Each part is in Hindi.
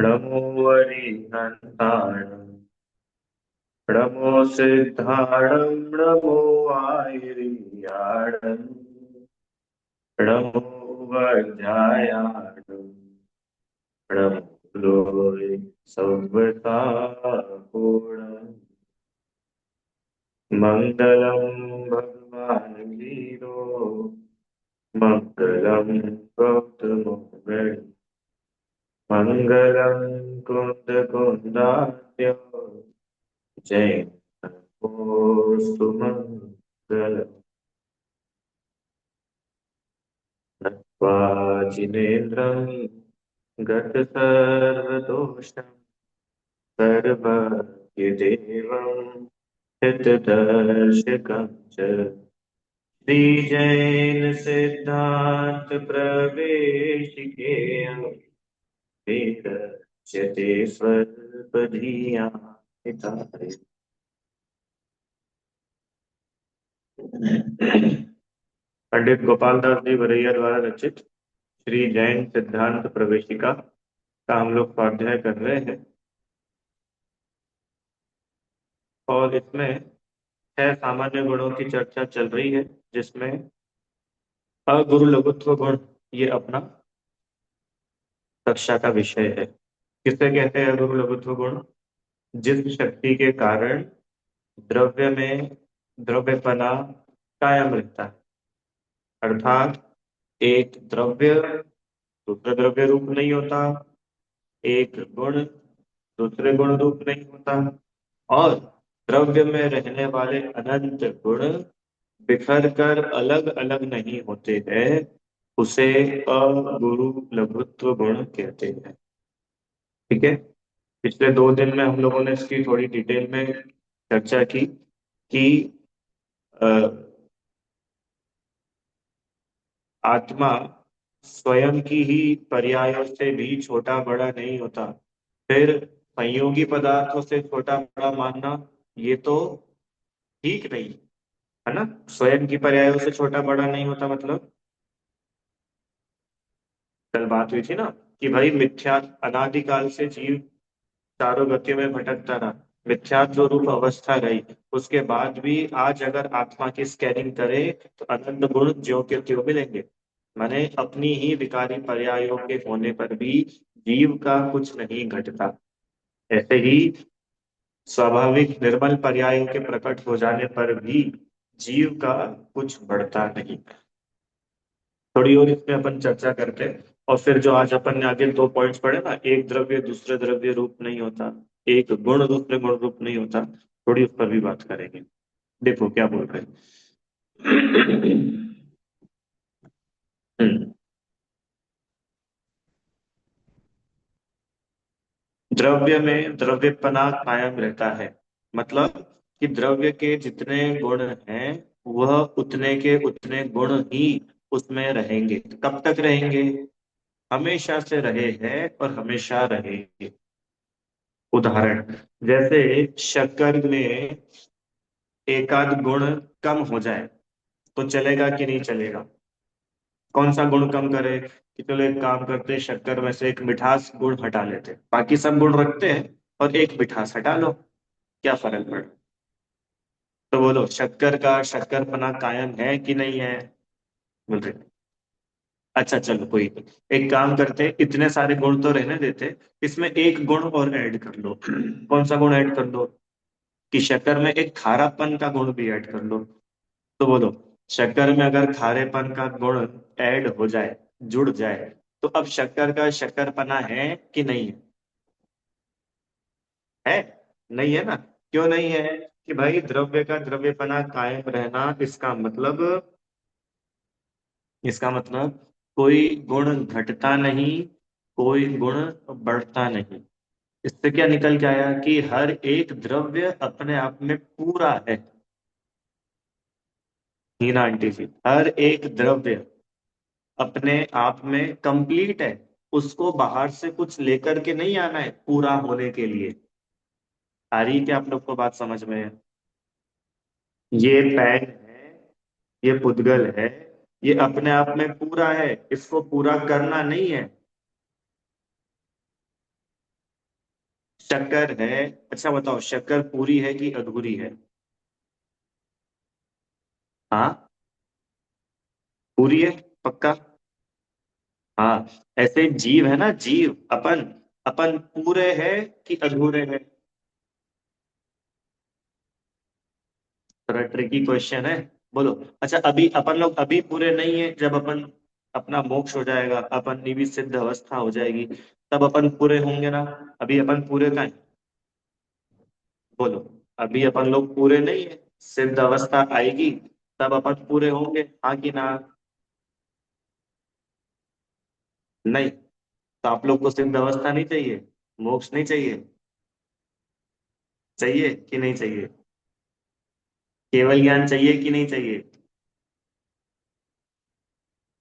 नमो वरिहन्ताणं नमो सिद्धाणं नमो आयर्याणं नमो वज्रायाणं नमो लोये सव्यसापूर्णम् मङ्गलं भगवान् वीरो मङ्गलं गौतमोगणे मङ्गलं कुन्दकुन्दार्य जय सुमङ्गलम् नत्वा जिनेन्द्रं गतसर्वदोषं सर्वज्ञदेवं हितदर्शकं च श्रीजैन सिद्धान्त प्रवेशिकेयं वेदस्यते स्वल्पधिया हिताय। पंडित गोपाल दास जी वरैया द्वारा रचित श्री जैन सिद्धांत प्रवेशिका का हम लोग स्वाध्याय कर रहे हैं और इसमें 6 सामान्य गुणों की चर्चा चल रही है, जिसमें अगुरु लघुत्व गुण ये अपना कक्षा का विषय है। किसे कहते हैं अगुरु लघुत्व गुण? जिस शक्ति के कारण द्रव्य में द्रव्यपना कायम रहता है, अर्थात एक द्रव्य दूसरे द्रव्य रूप नहीं होता, एक गुण दूसरे गुण रूप नहीं होता, और द्रव्य में रहने वाले अनंत गुण बिखर कर अलग अलग नहीं होते हैं। उसे अगुरु लघुत्व गुण कहते हैं। ठीक है। पिछले 2 दिन में हम लोगों ने इसकी थोड़ी डिटेल में चर्चा की कि अ, आत्मा स्वयं की ही पर्यायों से भी छोटा बड़ा नहीं होता। फिर संयोगी पदार्थों से छोटा बड़ा मानना ये तो ठीक नहीं है ना। स्वयं की पर्यायों से छोटा बड़ा नहीं होता मतलब कल बात हुई थी ना कि भाई मिथ्या अनादिकाल से जीव चारों गतियों में भटकता रहा, मिथ्यात्व रूप अवस्था रही, उसके बाद भी आज अगर आत्मा की स्कैनिंग करे तो अनंत गुण ज्यों के त्यों मिलेंगे। माने अपनी ही विकारी पर्यायों के होने पर भी जीव का कुछ नहीं घटता। ऐसे ही स्वाभाविक निर्मल पर्यायों के प्रकट हो जाने पर भी जीव का कुछ बढ़ता नहीं। थोड़ी और इसमें अपन चर्चा करते हैं। और फिर जो आज अपन ने आगे 2 पॉइंट्स पढ़े ना, एक द्रव्य दूसरे द्रव्य रूप नहीं होता, एक गुण दूसरे गुण रूप नहीं होता, थोड़ी उस पर भी बात करेंगे। देखो क्या बोल रहे हैं। हम्म, द्रव्य में द्रव्यपना कायम रहता है, मतलब कि द्रव्य के जितने गुण हैं वह उतने के उतने गुण ही उसमें रहेंगे। कब तक रहेंगे? हमेशा से रहे हैं और हमेशा रहेंगे। उदाहरण, जैसे शक्कर में एकाध गुण कम हो जाए तो चलेगा कि नहीं चलेगा? कौन सा गुण कम करे? कि चलो एक काम करते हैं, शक्कर में से एक मिठास गुण हटा लेते हैं, बाकी सब गुण रखते हैं और एक मिठास हटा लो, क्या फर्क पड़े? तो बोलो शक्कर का शक्करपना कायम है कि नहीं है? बोल रहे अच्छा चलो कोई नहीं, एक काम करते हैं, इतने सारे गुण तो रहने देते, इसमें एक गुण और ऐड कर लो। कौन सा गुण ऐड कर लो? कि शक्कर में एक खारापन का गुण भी ऐड कर लो। तो बोलो शक्कर में अगर खारेपन का गुण ऐड हो जाए, जुड़ जाए, तो अब शक्कर का शक्करपना है कि नहीं है? है? नहीं है ना। क्यों नहीं है? कि भाई द्रव्य का द्रव्यपना कायम रहना, इसका मतलब कोई गुण घटता नहीं, कोई गुण बढ़ता नहीं। इससे क्या निकल के आया कि हर एक द्रव्य अपने आप में पूरा है। हीना आंटी जी, हर एक द्रव्य अपने आप में कंप्लीट है। उसको बाहर से कुछ लेकर के नहीं आना है पूरा होने के लिए। आ रही है क्या आप लोग को बात समझ में? ये पेन है, ये पुद्गल है, ये अपने आप में पूरा है, इसको पूरा करना नहीं है। शक्कर है। अच्छा बताओ, शक्कर पूरी है कि अधूरी है? हाँ, पूरी है। पक्का? हाँ। ऐसे जीव है ना, जीव अपन, अपन पूरे है कि अधूरे है? थोड़ा ट्रिकी क्वेश्चन है। बोलो। अच्छा, अभी अपन लोग अभी पूरे नहीं है, जब अपन अपना मोक्ष हो जाएगा, अपन निविद सिद्ध अवस्था हो जाएगी, तब अपन पूरे होंगे ना? अभी अपन पूरे का है? बोलो। अभी अपन लोग पूरे नहीं है, सिद्ध अवस्था आएगी तब अपन पूरे होंगे, हाँ कि ना? नहीं। तो आप लोग को सिद्ध अवस्था नहीं चाहिए? मोक्ष नहीं चाहिए? चाहिए कि नहीं चाहिए? केवल ज्ञान चाहिए कि नहीं चाहिए?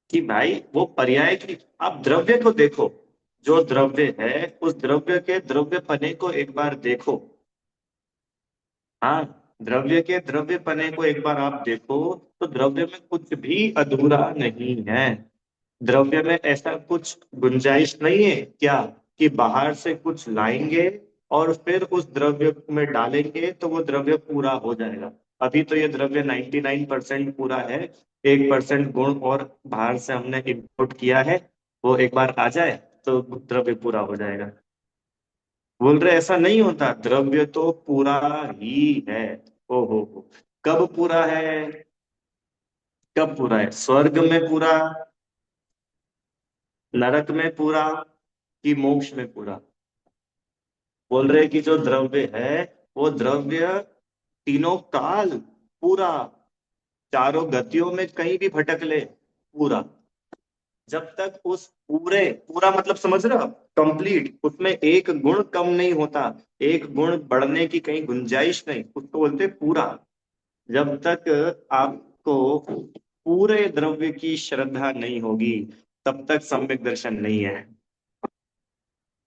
कि भाई वो पर्याय की, आप द्रव्य को देखो। जो द्रव्य है, उस द्रव्य के द्रव्य पने को एक बार देखो। हाँ, द्रव्य के द्रव्य पने को एक बार आप देखो, तो द्रव्य में कुछ भी अधूरा नहीं है। द्रव्य में ऐसा कुछ गुंजाइश नहीं है क्या कि बाहर से कुछ लाएंगे और फिर उस द्रव्य में डालेंगे तो वो द्रव्य पूरा हो जाएगा? अभी तो ये द्रव्य 99% पूरा है। 1% गुण और बाहर से हमने इनपुट किया है, वो एक बार आ जाए तो द्रव्य पूरा हो जाएगा। बोल रहे ऐसा नहीं होता, द्रव्य तो पूरा ही है। हो। कब पूरा है? कब पूरा है? स्वर्ग में पूरा, नरक में पूरा, कि मोक्ष में पूरा? बोल रहे कि जो द्रव्य है, वो द्रव्य तीनों काल पूरा, चारों गतियों में कहीं भी भटक ले पूरा। जब तक उस पूरे, पूरा मतलब समझ रहे हो आप, कंप्लीट, उसमें एक गुण कम नहीं होता, एक गुण बढ़ने की कहीं गुंजाइश नहीं, उसको बोलते पूरा। जब तक आपको पूरे द्रव्य की श्रद्धा नहीं होगी, तब तक सम्यक दर्शन नहीं है।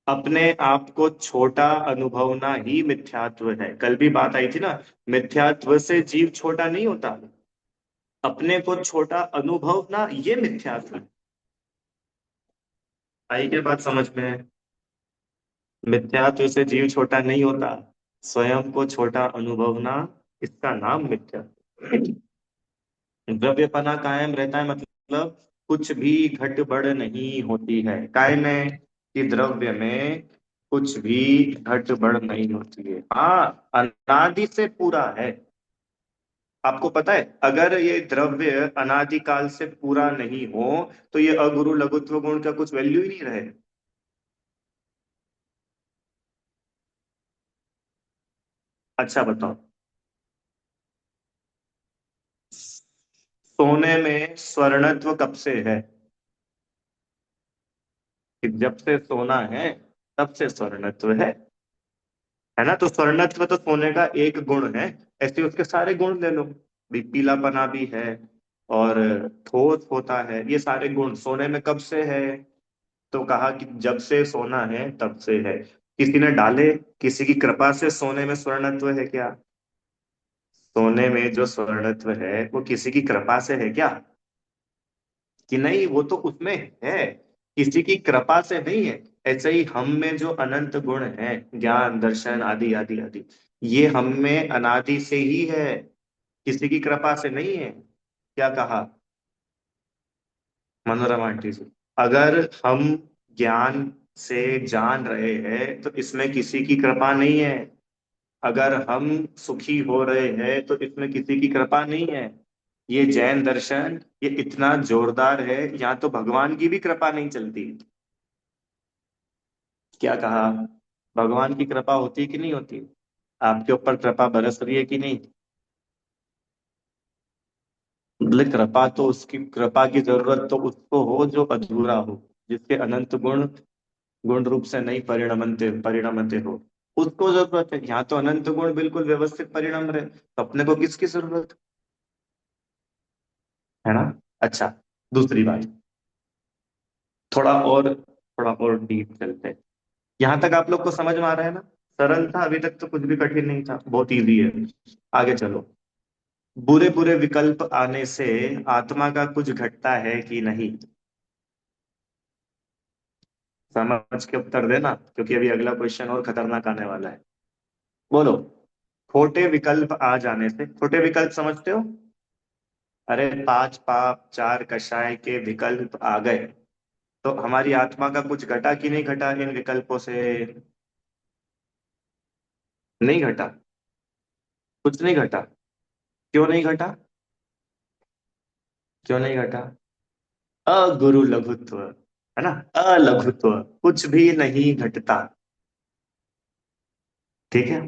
अपने आप को छोटा अनुभवना ही मिथ्यात्व है। कल भी बात आई थी ना, मिथ्यात्व से जीव छोटा नहीं होता, अपने को छोटा अनुभव ना, ये मिथ्यात्व है। आई के बात समझ में? मिथ्यात्व से जीव छोटा नहीं होता, स्वयं को छोटा अनुभवना, इसका नाम मिथ्यात्व। द्रव्यपना कायम रहता है, मतलब कुछ भी घट बढ़ नहीं होती है काय में, कि द्रव्य में कुछ भी घट बढ़ नहीं होती है। हाँ, अनादि से पूरा है। आपको पता है, अगर ये द्रव्य अनादिकाल से पूरा नहीं हो, तो ये अगुरु लघुत्व गुण का कुछ वैल्यू ही नहीं रहे। अच्छा बताओ। सोने में स्वर्णत्व कब से है? कि जब से सोना है, तब से स्वर्णत्व है ना? तो स्वर्णत्व तो सोने का एक गुण है, ऐसे उसके सारे गुण ले लो। भी पीलापना भी है, और ठोस होता है, ये सारे गुण सोने में कब से है? तो कहा कि जब से सोना है तब से है। किसी ने डाले, किसी की कृपा से सोने में स्वर्णत्व है क्या? सोने में जो स्वर्णत्व है वो किसी की कृपा से है क्या? कि नहीं, वो तो उसमें है, किसी की कृपा से नहीं है। ऐसे ही हम में जो अनंत गुण है, ज्ञान दर्शन आदि आदि आदि, ये हम में अनादि से ही है, किसी की कृपा से नहीं है। क्या कहा मनोरमा आंटी जी? अगर हम ज्ञान से जान रहे हैं तो इसमें किसी की कृपा नहीं है। अगर हम सुखी हो रहे हैं तो इसमें किसी की कृपा नहीं है। ये जैन दर्शन, ये इतना जोरदार है, यहाँ तो भगवान की भी कृपा नहीं चलती। क्या कहा? भगवान की कृपा होती है कि नहीं होती? आपके ऊपर कृपा बरस रही है कि नहीं? मतलब कृपा तो उसकी, कृपा की जरूरत तो उसको हो जो अधूरा हो, जिसके अनंत गुण गुण रूप से नहीं परिणमते परिणमते हो, उसको जरूरत है। यहाँ तो अनंत गुण बिल्कुल व्यवस्थित परिणम रहे, तो अपने को किसकी जरूरत है ना? अच्छा, दूसरी बात, थोड़ा और डीप चलते हैं। यहाँ तक आप लोग को समझ में आ रहा है ना? सरल था, अभी तक तो कुछ भी कठिन नहीं था, बहुत इजी है। आगे चलो। बुरे बुरे विकल्प आने से आत्मा का कुछ घटता है कि नहीं? समझ के उत्तर देना, क्योंकि अभी अगला क्वेश्चन और खतरनाक आने वाला है। बोलो। खोटे विकल्प आ जाने से, खोटे विकल्प समझते हो? अरे पांच पाप चार कषाय के विकल्प आ गए, तो हमारी आत्मा का कुछ घटा कि नहीं घटा इन विकल्पों से? नहीं घटा। कुछ नहीं घटा। क्यों नहीं घटा? क्यों नहीं घटा? अगुरु लघुत्व, है ना? अलघुत्व, कुछ भी नहीं घटता। ठीक है।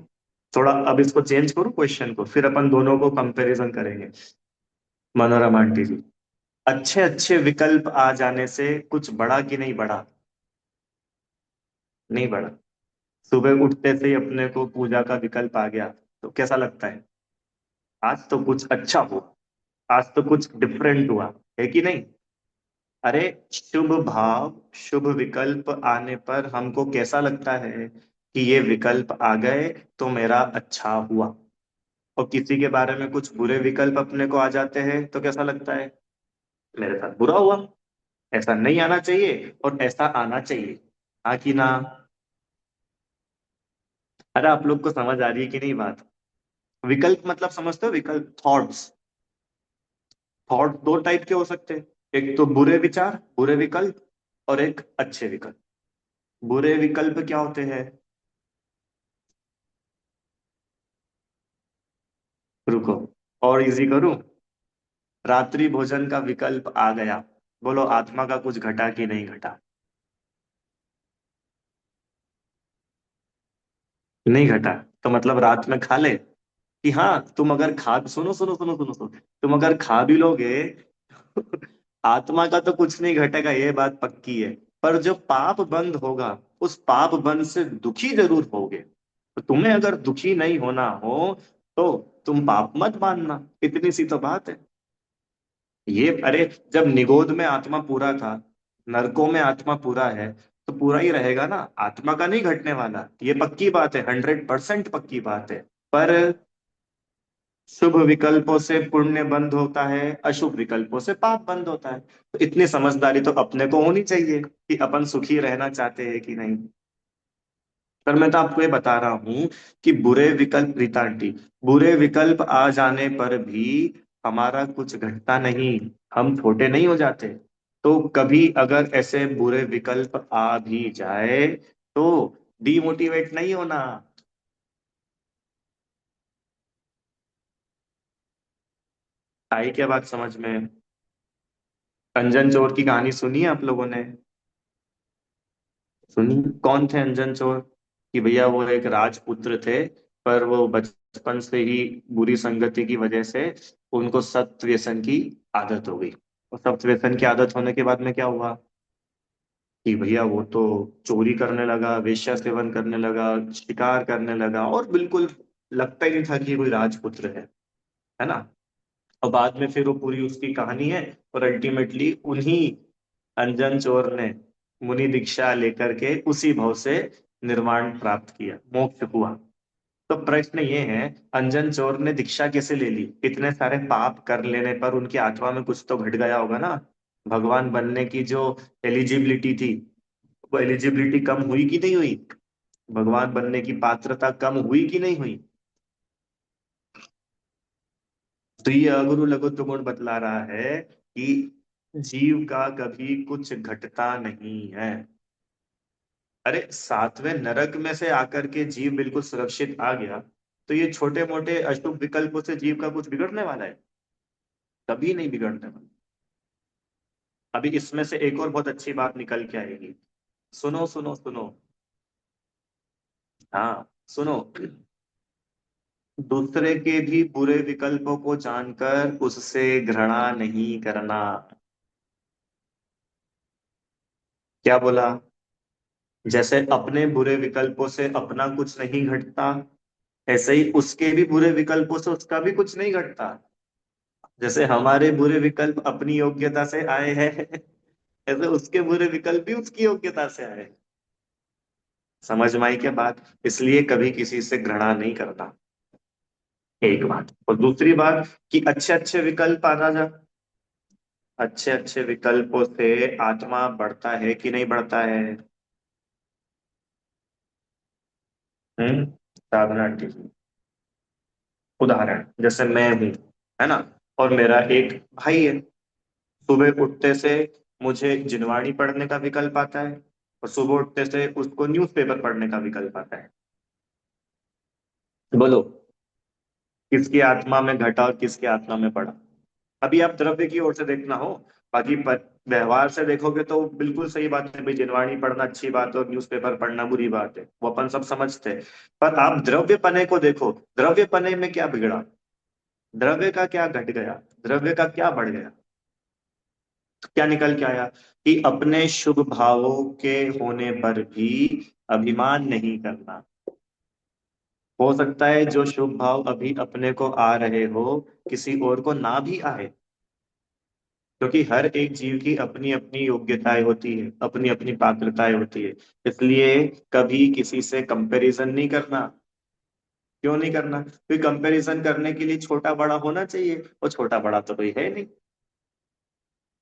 थोड़ा अब इसको चेंज करूं क्वेश्चन को, फिर अपन दोनों को कंपैरिजन करेंगे। मनोरमा आंटी जी, अच्छे अच्छे विकल्प आ जाने से कुछ बढ़ा कि नहीं बढ़ा? नहीं बढ़ा। सुबह उठते से ही अपने को पूजा का विकल्प आ गया, तो कैसा लगता है? आज तो कुछ अच्छा हुआ, आज तो कुछ डिफरेंट हुआ, है कि नहीं? अरे शुभ भाव, शुभ विकल्प आने पर हमको कैसा लगता है कि ये विकल्प आ गए तो मेरा अच्छा हुआ। और किसी के बारे में कुछ बुरे विकल्प अपने को आ जाते हैं तो कैसा लगता है? मेरे साथ बुरा हुआ, ऐसा नहीं आना चाहिए और ऐसा आना चाहिए। हाँ कि ना? अरे आप लोग को समझ आ रही है कि नहीं बात? विकल्प मतलब समझते हो? विकल्प, थॉट्स। थॉट दो टाइप के हो सकते हैं, एक तो बुरे विचार, बुरे विकल्प, और एक अच्छे विकल्प। बुरे विकल्प क्या होते हैं? रुको, और इजी करूं। रात्रि भोजन का विकल्प आ गया, बोलो आत्मा का कुछ घटा कि नहीं घटा? नहीं घटा। तो मतलब रात में खा ले, कि हाँ तुम अगर खा, सुनो सुनो सुनो सुनो सुनो, तुम अगर खा भी लोगे आत्मा का तो कुछ नहीं घटेगा, ये बात पक्की है। पर जो पाप बंद होगा, उस पाप बंद से दुखी जरूर होगे। तो तुम्हें अगर दुखी नहीं होना हो तो तुम पाप मत मानना, इतनी सी तो बात है। ये अरे, जब निगोद में आत्मा पूरा था, नरकों में आत्मा पूरा है, तो पूरा ही रहेगा ना, आत्मा का नहीं घटने वाला, ये पक्की बात है, 100% पक्की बात है। पर शुभ विकल्पों से पुण्य बंद होता है, अशुभ विकल्पों से पाप बंद होता है। तो इतनी समझदारी तो अपने को होनी चाहिए कि अपन सुखी रहना चाहते हैं कि नहीं। पर मैं तो आपको ये बता रहा हूं कि बुरे विकल्प, रीता आंटी, बुरे विकल्प आ जाने पर भी हमारा कुछ घटता नहीं, हम छोटे नहीं हो जाते। तो कभी अगर ऐसे बुरे विकल्प आ भी जाए तो डीमोटिवेट नहीं होना। आई क्या बात समझ में? अंजन चोर की कहानी सुनी है आप लोगों ने? सुनी। कौन थे अंजन चोर? कि भैया वो एक राजपुत्र थे, पर वो बचपन से ही बुरी संगति की वजह से उनको सत्व व्यसन की आदत हो गई। और सत्व व्यसन की आदत होने के बाद में क्या हुआ कि भैया वो तो चोरी करने लगा, वेश्या सेवन करने लगा, शिकार करने लगा, और बिल्कुल लगता ही नहीं था कि ये कोई राजपुत्र है ना? और बाद में फिर वो पूरी उसकी कहानी है, और अल्टीमेटली उन्हीं अंजन चोर ने मुनि दीक्षा लेकर के उसी भव से निर्वाण प्राप्त किया, मोक्ष हुआ। तो प्रश्न ये है, अंजन चोर ने दीक्षा कैसे ले ली? इतने सारे पाप कर लेने पर उनकी आत्मा में कुछ तो घट गया होगा ना। भगवान बनने की जो एलिजिबिलिटी थी, वो एलिजिबिलिटी कम हुई कि नहीं हुई? भगवान बनने की पात्रता कम हुई कि नहीं हुई? तो ये अगुरु लघुत्व गुण बतला रहा है कि जीव का कभी कुछ घटता नहीं है। अरे सातवें नरक में से आकर के जीव बिल्कुल सुरक्षित आ गया, तो ये छोटे मोटे अशुभ विकल्पों से जीव का कुछ बिगड़ने वाला है? कभी नहीं बिगड़ने वाला। अभी इसमें से एक और बहुत अच्छी बात निकल के आएगी। सुनो सुनो सुनो। हाँ सुनो। दूसरे के भी बुरे विकल्पों को जानकर उससे घृणा नहीं करना। क्या बोला? जैसे अपने बुरे विकल्पों से अपना कुछ नहीं घटता, ऐसे ही उसके भी बुरे विकल्पों से उसका भी कुछ नहीं घटता। जैसे हमारे बुरे विकल्प अपनी योग्यता से आए हैं, ऐसे उसके बुरे विकल्प भी उसकी योग्यता से आए। समझ में आई क्या बात? इसलिए कभी किसी से घृणा नहीं करता, एक बात। और दूसरी बात कि अच्छे अच्छे विकल्प आना जा, अच्छे अच्छे विकल्पों से आत्मा बढ़ता है कि नहीं बढ़ता है? साधना आंटी जी, उदाहरण जैसे मैं हूँ, है ना, और मेरा एक भाई है। सुबह उठते से मुझे जिनवाणी पढ़ने का विकल्प आता है, और सुबह उठते से उसको न्यूज़पेपर पढ़ने का विकल्प आता है। बोलो, किसकी आत्मा में घटा और किसकी आत्मा में पड़ा? अभी आप द्रव्य की ओर से देखना हो, बाकी व्यवहार से देखोगे तो बिल्कुल सही बात है भाई, जिनवाणी पढ़ना अच्छी बात है और न्यूज़पेपर पढ़ना बुरी बात है, वो अपन सब समझते हैं। पर आप द्रव्य पने को देखो, द्रव्य पने में क्या बिगड़ा? द्रव्य का क्या घट गया? द्रव्य का क्या बढ़ गया? क्या निकल के आया? कि अपने शुभ भावों के होने पर भी अभिमान नहीं करना। हो सकता है जो शुभ भाव अभी अपने को आ रहे हो, किसी और को ना भी आए, क्योंकि हर एक जीव की अपनी अपनी योग्यताएं होती है, अपनी अपनी पात्रताएं होती है। इसलिए कभी किसी से कंपैरिजन नहीं करना। क्यों नहीं करना? क्योंकि कंपैरिजन करने के लिए छोटा बड़ा होना चाहिए, और छोटा बड़ा तो कोई है नहीं।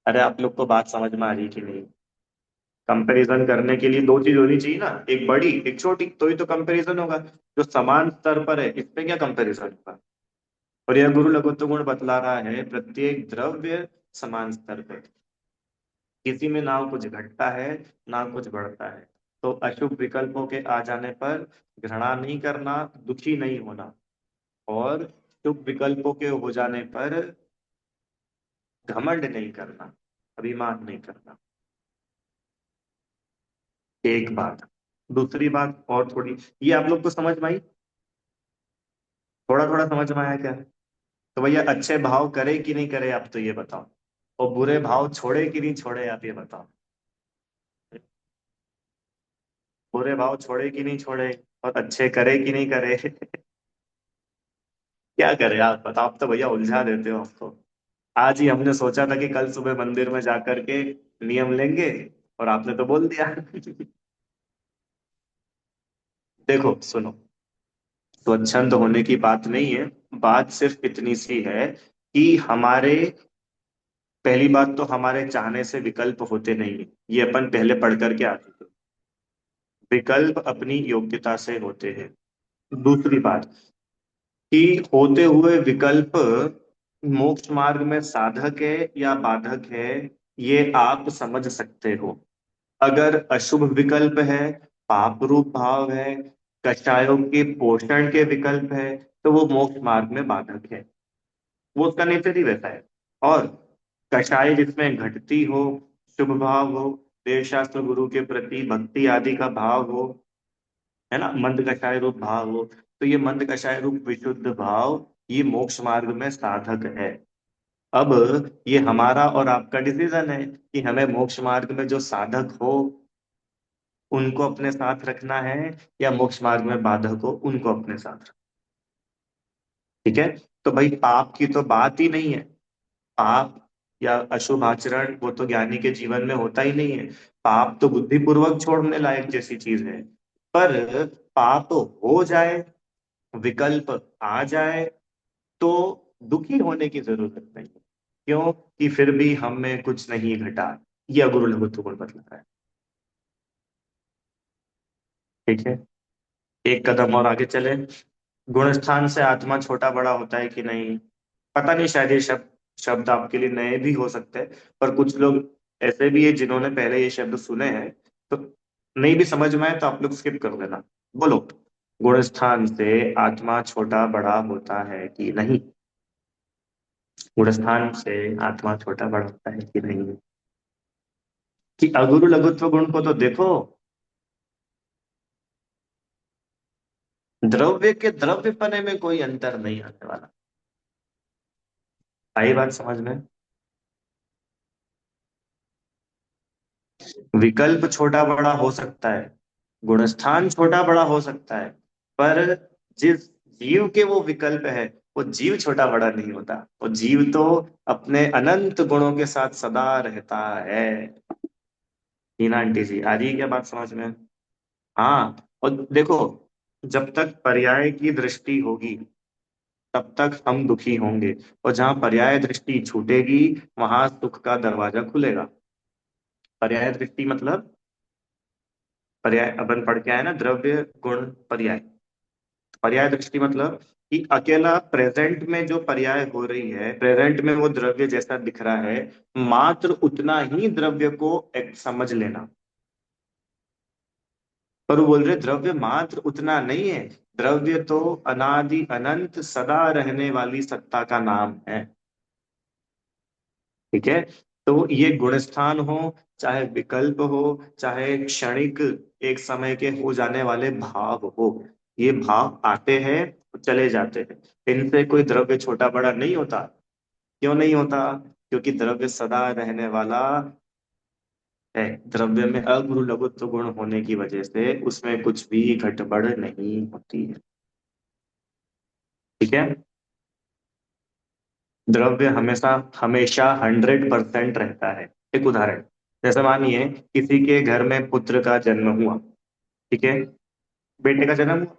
अरे आप लोग को बात समझ में आ रही कि नहीं? कंपैरिजन करने के लिए दो चीज होनी चाहिए ना, एक बड़ी एक छोटी, तो ही तो कंपैरिजन होगा। जो समान स्तर पर है इस पे क्या कंपैरिजन होगा? और यह गुरु लघुत्व गुण बतला रहा है, प्रत्येक द्रव्य समान स्तर पे, किसी में ना कुछ घटता है ना कुछ बढ़ता है। तो अशुभ विकल्पों के आ जाने पर घृणा नहीं करना, दुखी नहीं होना, और शुभ विकल्पों के हो जाने पर घमंड नहीं करना, अभिमान नहीं करना। एक बात। दूसरी बात और थोड़ी, ये आप लोग को समझ में आई? थोड़ा थोड़ा समझ में आया क्या? तो भैया अच्छे भाव करे कि नहीं करे, आप तो ये बताओ। और बुरे भाव छोड़े कि नहीं छोड़े, आप ये बताओ। बुरे भाव छोड़े कि नहीं छोड़े, और अच्छे करे कि नहीं करे? क्या करे आप बताओ, आप तो भैया उलझा देते हो हमको। आज ही हमने सोचा था कि कल सुबह मंदिर में जाकर के नियम लेंगे, और आपने तो बोल दिया। देखो सुनो, स्वच्छंद होने की बात नहीं है। बात सिर्फ इतनी सी है कि हमारे, पहली बात तो हमारे चाहने से विकल्प होते नहीं है, ये अपन पहले पढ़ करके आ चुके हैं। विकल्प अपनी योग्यता से होते हैं। दूसरी बात, कि होते हुए विकल्प मोक्ष मार्ग में साधक है या बाधक है, ये आप समझ सकते हो। अगर अशुभ विकल्प है, पाप रूप भाव है, कषायों के पोषण के विकल्प है, तो वो मोक्ष मार्ग में बाधक है। वो उसका नेचर ही वैसा है। और कषाय जिसमें घटती हो, शुभ भाव हो, देव शास्त्र गुरु के प्रति भक्ति आदि का भाव हो, है ना, मंद कषाय रूप भाव हो, तो ये मंद कषाय रूप विशुद्ध भाव ये मोक्ष मार्ग में साधक है। अब ये हमारा और आपका डिसीजन है कि हमें मोक्ष मार्ग में जो साधक हो उनको अपने साथ रखना है, या मोक्ष मार्ग में बाधक हो उनको अपने साथ रखना। ठीक है? तो भाई पाप की तो बात ही नहीं है। पाप या अशुभ आचरण वो तो ज्ञानी के जीवन में होता ही नहीं है। पाप तो बुद्धिपूर्वक छोड़ने लायक जैसी चीज है। पर पाप हो जाए, विकल्प आ जाए, तो दुखी होने की जरूरत नहीं। क्यों? कि फिर भी हम में कुछ नहीं घटा। यह गुरु लघुत्व गुण बतला है। ठीक है, एक कदम और आगे चले। गुण स्थान से आत्मा छोटा बड़ा होता है कि नहीं? पता नहीं, शायद ये शब्द शब्द आपके लिए नए भी हो सकते हैं। पर कुछ लोग ऐसे भी है जिन्होंने पहले ये शब्द सुने हैं, तो नहीं भी समझ में आए तो आप लोग स्किप कर देना। बोलो, गुण स्थान से आत्मा छोटा बड़ा होता है कि नहीं? गुण स्थान से आत्मा छोटा बड़ा होता है कि नहीं? कि अगुरु लघुत्व गुण को तो देखो, द्रव्य के द्रव्यपने में कोई अंतर नहीं आने वाला। आई बात समझ में? विकल्प छोटा बड़ा हो सकता है, गुणस्थान छोटा बड़ा हो सकता है, पर जिस जीव के वो विकल्प है, वो जीव छोटा बड़ा नहीं होता। वो जीव तो अपने अनंत गुणों के साथ सदा रहता है। हीना आंटी जी, आ रही है क्या बात समझ में? हाँ, और देखो, जब तक पर्याय की दृष्टि होगी तब तक हम दुखी होंगे, और जहां पर्याय दृष्टि छूटेगी वहां सुख का दरवाजा खुलेगा। पर्याय दृष्टि मतलब, पर्याय अपन पढ़ के आए ना, द्रव्य गुण पर्याय। पर्याय दृष्टि मतलब कि अकेला प्रेजेंट में जो पर्याय हो रही है, प्रेजेंट में वो द्रव्य जैसा दिख रहा है, मात्र उतना ही द्रव्य को समझ लेना। पर वो बोल रहे द्रव्य मात्र उतना नहीं है, द्रव्य तो अनादि अनंत सदा रहने वाली सत्ता का नाम है। ठीक है। तो ये गुणस्थान हो, चाहे विकल्प हो, चाहे क्षणिक एक समय के हो जाने वाले भाव हो, ये भाव आते हैं और चले जाते हैं, इनसे कोई द्रव्य छोटा बड़ा नहीं होता। क्यों नहीं होता? क्योंकि द्रव्य सदा रहने वाला है। द्रव्य में अगुरु लघुत्व गुण होने की वजह से उसमें कुछ भी घटबढ़ नहीं होती है। ठीक है। द्रव्य हमेशा हमेशा 100% रहता है। एक उदाहरण, जैसे मानिए किसी के घर में पुत्र का जन्म हुआ। ठीक है। बेटे का जन्म हुआ।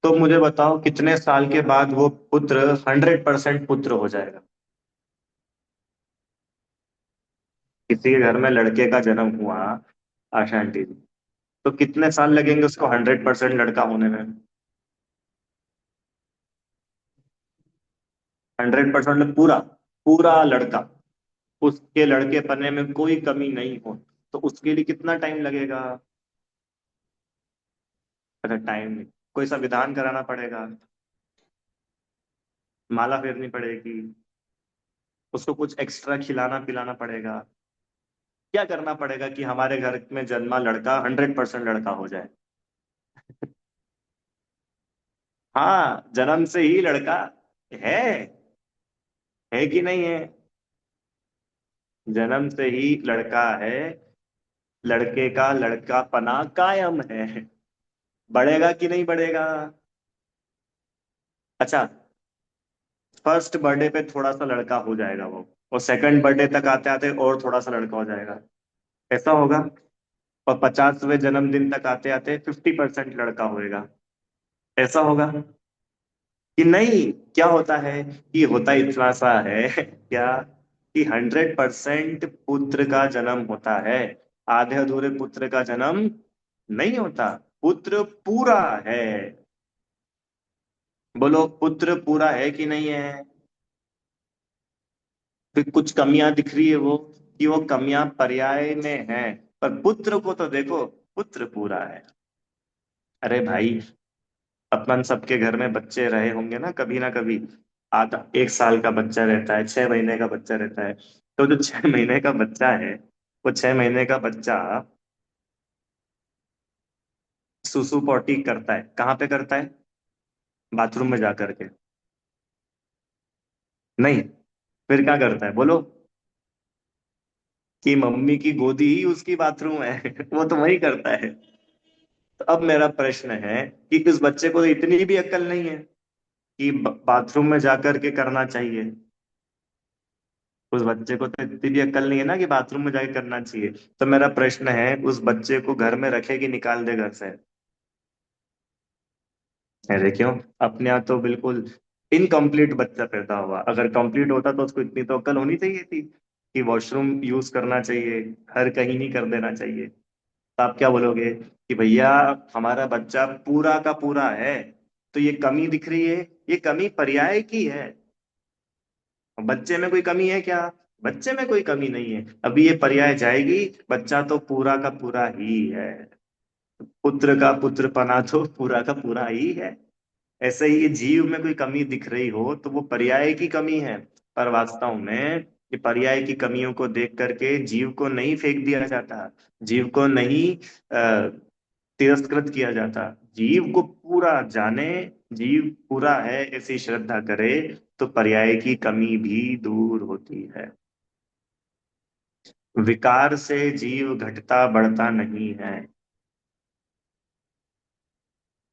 तो मुझे बताओ कितने साल के बाद वो पुत्र 100% पुत्र हो जाएगा? किसी के घर में लड़के का जन्म हुआ, आशा आंटी जी, तो कितने साल लगेंगे उसको 100% लड़का होने में? 100% मतलब पूरा पूरा लड़का, उसके लड़के बनने में कोई कमी नहीं हो, तो उसके लिए कितना टाइम लगेगा? अच्छा, टाइम नहीं, कोई संविधान कराना पड़ेगा, माला फेरनी पड़ेगी, उसको कुछ एक्स्ट्रा खिलाना पिलाना पड़ेगा, क्या करना पड़ेगा कि हमारे घर में जन्मा लड़का 100% लड़का हो जाए? हाँ, जन्म से ही लड़का है। है कि नहीं है? जन्म से ही लड़का है। लड़के का लड़कापना कायम है। बढ़ेगा कि नहीं बढ़ेगा? अच्छा, फर्स्ट बर्थडे पे थोड़ा सा लड़का हो जाएगा वो, और सेकंड बर्थडे तक आते आते और थोड़ा सा लड़का हो जाएगा, ऐसा होगा। और 50वें जन्मदिन तक आते आते 50% लड़का होएगा, ऐसा होगा कि नहीं? क्या होता है कि होता इतना सा है क्या, कि 100% पुत्र का जन्म होता है, आधे अधूरे पुत्र का जन्म नहीं होता। पुत्र पूरा है। बोलो, पुत्र पूरा है कि नहीं है? फिर कुछ कमियां दिख रही है वो, कि वो कमियां पर्याय में है, पर पुत्र को तो देखो, पुत्र पूरा है। अरे भाई, अपन सबके घर में बच्चे रहे होंगे ना कभी। आधा 1 साल का बच्चा रहता है, 6 महीने का बच्चा रहता है। तो जो 6 महीने का बच्चा है, वो 6 महीने का बच्चा सुसु पॉटी करता है, कहाँ पे करता है? बाथरूम में जा करके? नहीं। फिर क्या करता है बोलो? कि मम्मी की गोदी ही उसकी बाथरूम है वो तो वही करता है। तो अब मेरा प्रश्न है कि इस बच्चे को तो इतनी भी अक्ल नहीं है कि बाथरूम में जाकर के करना चाहिए। उस बच्चे को तो इतनी भी अक्ल नहीं है ना कि बाथरूम में जाके करना चाहिए। तो मेरा प्रश्न है, उस बच्चे को घर में रखे कि निकाल दे घर से? अरे क्यों? अपने यहाँ तो बिल्कुल इनकम्प्लीट बच्चा पैदा हुआ, अगर कंप्लीट होता तो उसको इतनी तो अक्ल होनी चाहिए थी कि वॉशरूम यूज करना चाहिए, हर कहीं नहीं कर देना चाहिए। तो आप क्या बोलोगे कि भैया हमारा बच्चा पूरा का पूरा है, तो ये कमी दिख रही है, ये कमी पर्याय की है। बच्चे में कोई कमी है क्या? बच्चे में कोई कमी नहीं है, अभी ये पर्याय जाएगी, बच्चा तो पूरा का पूरा ही है। पुत्र का पुत्रपना तो पूरा का पूरा ही है। ऐसे ही ये जीव में कोई कमी दिख रही हो तो वो पर्याय की कमी है। पर वास्तव में ये पर्याय की कमियों को देख करके जीव को नहीं फेंक दिया जाता, जीव को नहीं तिरस्कृत किया जाता। जीव को पूरा जाने, जीव पूरा है ऐसी श्रद्धा करे, तो पर्याय की कमी भी दूर होती है। विकार से जीव घटता बढ़ता नहीं है।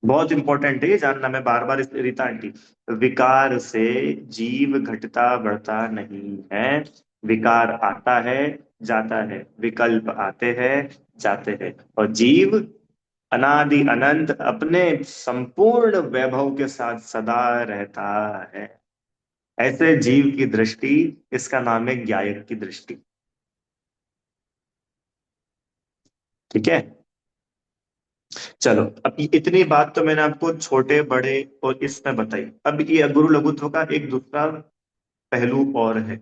बहुत इंपॉर्टेंट है ये जानना, मैं बार बार इस रीता आंटी, विकार से जीव घटता बढ़ता नहीं है। विकार आता है, जाता है, विकल्प आते हैं, जाते हैं, और जीव अनादि अनंत अपने संपूर्ण वैभव के साथ सदा रहता है। ऐसे जीव की दृष्टि, इसका नाम है ज्ञायक की दृष्टि। ठीक है। चलो, अब इतनी बात तो मैंने आपको छोटे बड़े और इसमें बताई। अब ये गुरु लघुत्व का एक दूसरा पहलू और है।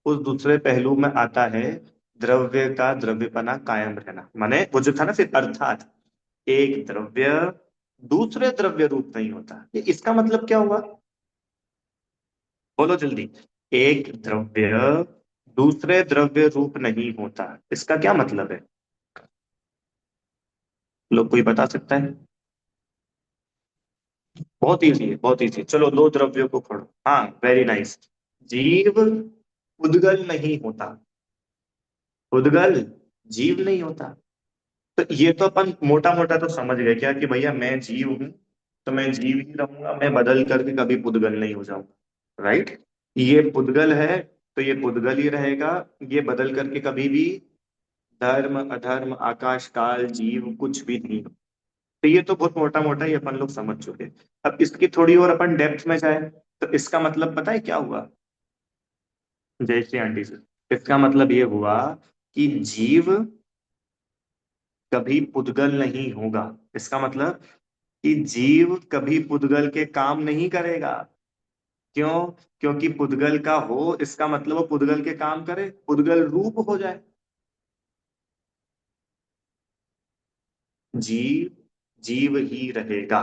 उस दूसरे पहलू में आता है द्रव्य का द्रव्यपना कायम रहना। माने वो जो था ना, फिर अर्थात एक द्रव्य दूसरे द्रव्य रूप नहीं होता। ये इसका मतलब क्या हुआ? बोलो जल्दी। एक द्रव्य दूसरे द्रव्य रूप नहीं होता, इसका क्या मतलब है? लोग कोई बता सकता है? बहुत इजी है, बहुत इजी। चलो, दो द्रव्यों को पढ़ो। हाँ, वेरी नाइस। जीव उद्गल नहीं होता। उद्गल जीव नहीं होता। तो ये तो अपन मोटा मोटा तो समझ गए क्या, कि भैया मैं जीव हूं, तो मैं जीव ही रहूंगा, मैं बदल करके कभी पुद्गल नहीं हो जाऊंगा, राइट? ये पुद्गल है, तो ये पुद्गल ही रहेगा। ये बदल करके कभी भी धर्म अधर्म आकाश काल जीव कुछ भी नहीं हो। तो ये तो बहुत मोटा मोटा ही अपन लोग समझ चुके। अब इसकी थोड़ी और अपन डेप्थ में जाए, तो इसका मतलब पता है क्या हुआ? जय श्री आंटी से। इसका मतलब ये हुआ कि जीव कभी पुद्गल नहीं होगा। इसका मतलब कि जीव कभी पुद्गल के काम नहीं करेगा। क्यों? क्योंकि पुद्गल का हो, इसका मतलब वो पुद्गल के काम करे, पुद्गल रूप हो जाए। जीव जीव ही रहेगा।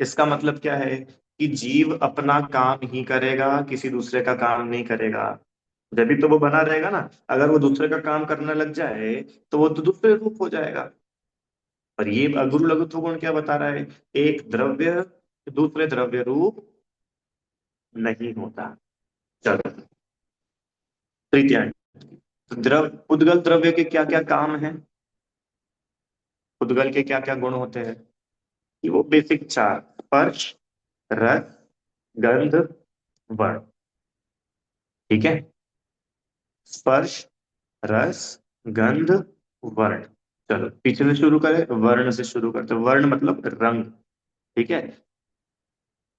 इसका मतलब क्या है? कि जीव अपना काम ही करेगा, किसी दूसरे का काम नहीं करेगा। जब भी तो वो बना रहेगा ना। अगर वो दूसरे का काम करने लग जाए, तो वो तो दूसरे रूप हो जाएगा। और ये गुरु लघुत्व गुण क्या बता रहा है? एक द्रव्य दूसरे द्रव्य रूप नहीं होता। चलो, तृतीय। उद्गल द्रव्य के क्या क्या काम है? उद्गल के क्या क्या गुण होते हैं? कि वो बेसिक चार: स्पर्श, रस, गंध, वर्ण। ठीक है? स्पर्श, रस, गंध, वर्ण। चलो, पीछे से शुरू करें, वर्ण से शुरू करते हैं। वर्ण मतलब रंग। ठीक है?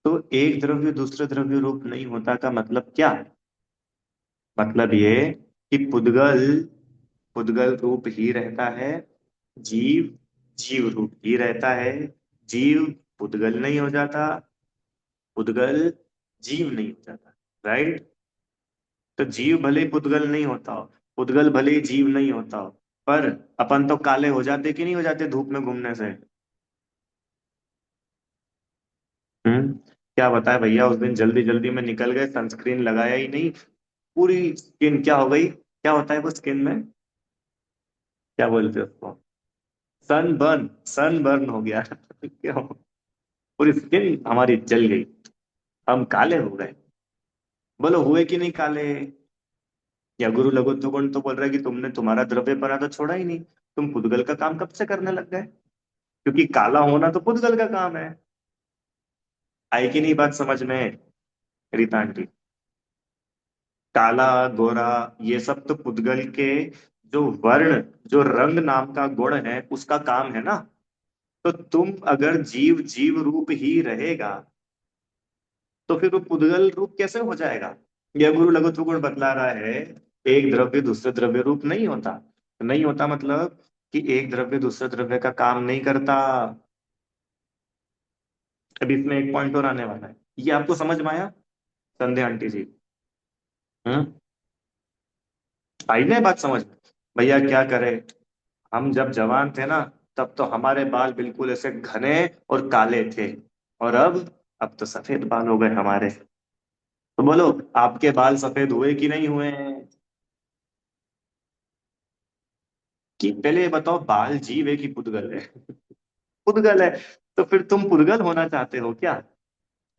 तो एक द्रव्य दूसरे द्रव्य रूप नहीं होता का मतलब क्या? मतलब ये कि पुद्गल पुद्गल रूप ही रहता है, जीव जीव रूप ही रहता है। जीव पुद्गल नहीं हो जाता, पुद्गल जीव नहीं हो जाता, राइट? तो जीव भले ही पुद्गल नहीं होता हो, पुद्गल भले ही जीव नहीं होता हो, पर अपन तो काले हो जाते कि नहीं हो जाते धूप में घूमने से? क्या बताए भैया, उस दिन जल्दी जल्दी में निकल गए, सनस्क्रीन लगाया ही नहीं। पूरी स्किन क्या हो गई? क्या होता है वो स्किन में? क्या बोलते हैं उसको? सनबर्न। सनबर्न हो गया। क्यों? पूरी स्किन हमारी जल गई, हम काले हो गए। बोलो, हुए कि नहीं काले? या गुरु लघुत्व गुण तो बोल रहा है कि तुमने तुम्हारा द्रव्यपना तो छोड़ा ही नहीं, तुम पुद्गल का काम कब से करने लग गए? क्योंकि काला होना तो पुद्गल का काम है। आई कि नहीं बात समझ में, रीता आंटी? काला, गोरा, ये सब तो पुद्गल के जो वर्ण, जो रंग नाम का गुण है, उसका काम है ना। तो तुम अगर जीव जीव रूप ही रहेगा, तो फिर वो पुद्गल रूप कैसे हो जाएगा? यह गुरु लघुत्व गुण बतला रहा है, एक द्रव्य दूसरे द्रव्य रूप नहीं होता। नहीं होता मतलब कि एक द्रव्य दूसरे द्रव्य का काम नहीं करता। अब इसमें एक पॉइंट और आने वाला है। ये आपको समझ में आया, संध्या आंटी जी? हम्म। आई ना बात समझ में? भैया क्या करे, हम जब जवान थे ना, तब तो हमारे बाल बिल्कुल ऐसे घने और काले थे। और अब तो सफेद बाल हो गए हमारे। तो बोलो, आपके बाल सफेद हुए कि नहीं हुए हैं? कि पहले ये बताओ, बाल जीव है कि पुद्गल है? पुद्गल है। तो फिर तुम पुद्गल होना चाहते हो क्या?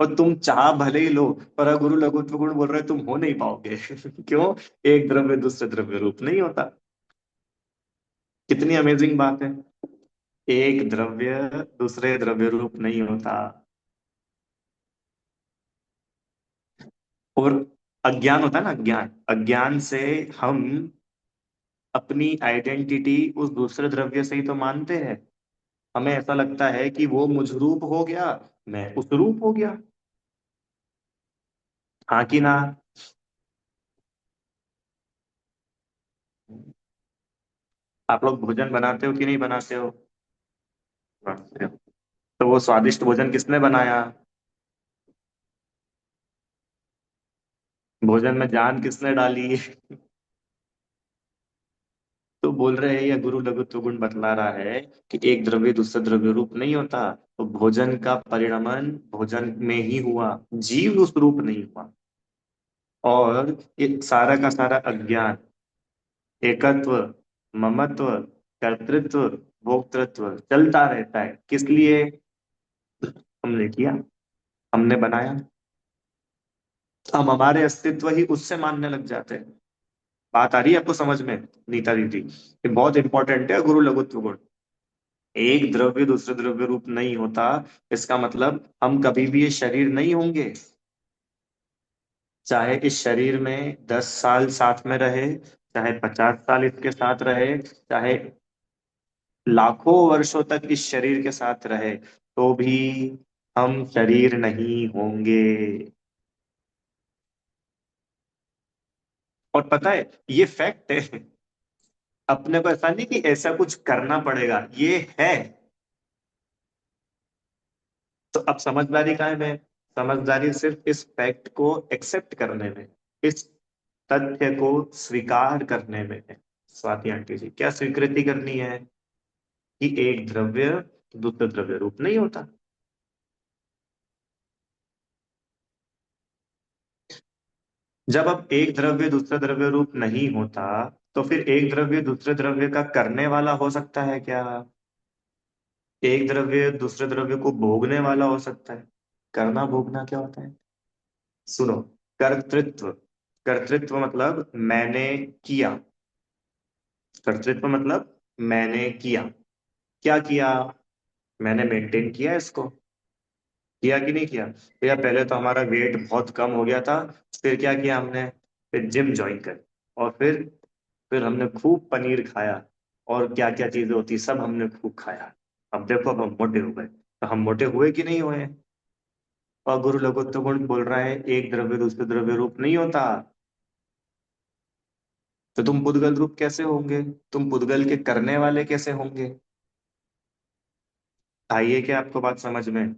और तुम चाह भले ही लो, पर गुरु लघुत्व गुण बोल रहे तुम हो नहीं पाओगे। क्यों? एक द्रव्य दूसरे द्रव्य रूप नहीं होता। कितनी अमेजिंग बात है। एक द्रव्य दूसरे द्रव्य रूप नहीं होता। और अज्ञान होता है ना, अज्ञान, अज्ञान से हम अपनी आइडेंटिटी उस दूसरे द्रव्य से ही तो मानते हैं। हमें ऐसा लगता है कि वो मुझ रूप हो गया, मैं उस रूप हो गया। हाँ कि ना? आप लोग भोजन बनाते हो कि नहीं बनाते हो? अच्छा। तो वो स्वादिष्ट भोजन किसने बनाया? भोजन में जान किसने डाली? तो बोल रहे हैं, यह गुरु लघुत्व गुण बतला रहा है कि एक द्रव्य दूसरे द्रव्य रूप नहीं होता। तो भोजन का परिणमन भोजन में ही हुआ, जीव उस रूप नहीं हुआ। और ये सारा का सारा अज्ञान, एकत्व, ममत्व, कर्तृत्व, भोक्तृत्व चलता रहता है। किस लिए? हमने किया, हमने बनाया। हम हमारे अस्तित्व ही उससे मानने लग जाते हैं। बात आ रही है आपको समझ में? नीता दीदी, ये बहुत इंपॉर्टेंट है गुरु लघुत्व गुण। एक द्रव्य दूसरे द्रव्य रूप नहीं होता, इसका मतलब हम कभी भी ये शरीर नहीं होंगे। चाहे इस शरीर में 10 साल साथ में रहे, चाहे 50 साल इसके साथ रहे, चाहे लाखों वर्षों तक इस शरीर के साथ रहे, तो भी हम शरीर नहीं होंगे। और पता है, ये फैक्ट है। अपने को ऐसा नहीं कि ऐसा कुछ करना पड़ेगा, ये है। तो अब समझदारी कहाँ है में? समझदारी सिर्फ इस फैक्ट को एक्सेप्ट करने में, इस तथ्य को स्वीकार करने में है। स्वाति आंटी जी, क्या स्वीकृति करनी है? कि एक द्रव्य दूसरे द्रव्य रूप नहीं होता। जब अब एक द्रव्य दूसरे द्रव्य रूप नहीं होता, तो फिर एक द्रव्य दूसरे द्रव्य का करने वाला हो सकता है क्या? एक द्रव्य दूसरे द्रव्य को भोगने वाला हो सकता है। करना भोगना क्या होता है? सुनो, कर्तृत्व, कर्तृत्व मतलब मैंने किया। कर्तृत्व मतलब मैंने किया। क्या किया? मैंने मेंटेन किया इसको। किया कि नहीं किया? तो यार पहले तो हमारा वेट बहुत कम हो गया था, फिर क्या किया हमने? फिर जिम ज्वाइन कर, और फिर हमने खूब पनीर खाया, और क्या क्या चीजें होती सब हमने खूब खाया। अब देखो, अब हम मोटे हो गए। तो हम मोटे हुए कि नहीं हुए? और गुरु लघुत्व गुण बोल रहा है एक द्रव्य दूसरे द्रव्य रूप नहीं होता। तो तुम पुद्गल रूप कैसे होंगे? तुम पुद्गल के करने वाले कैसे होंगे? आइए, क्या आपको बात समझ में?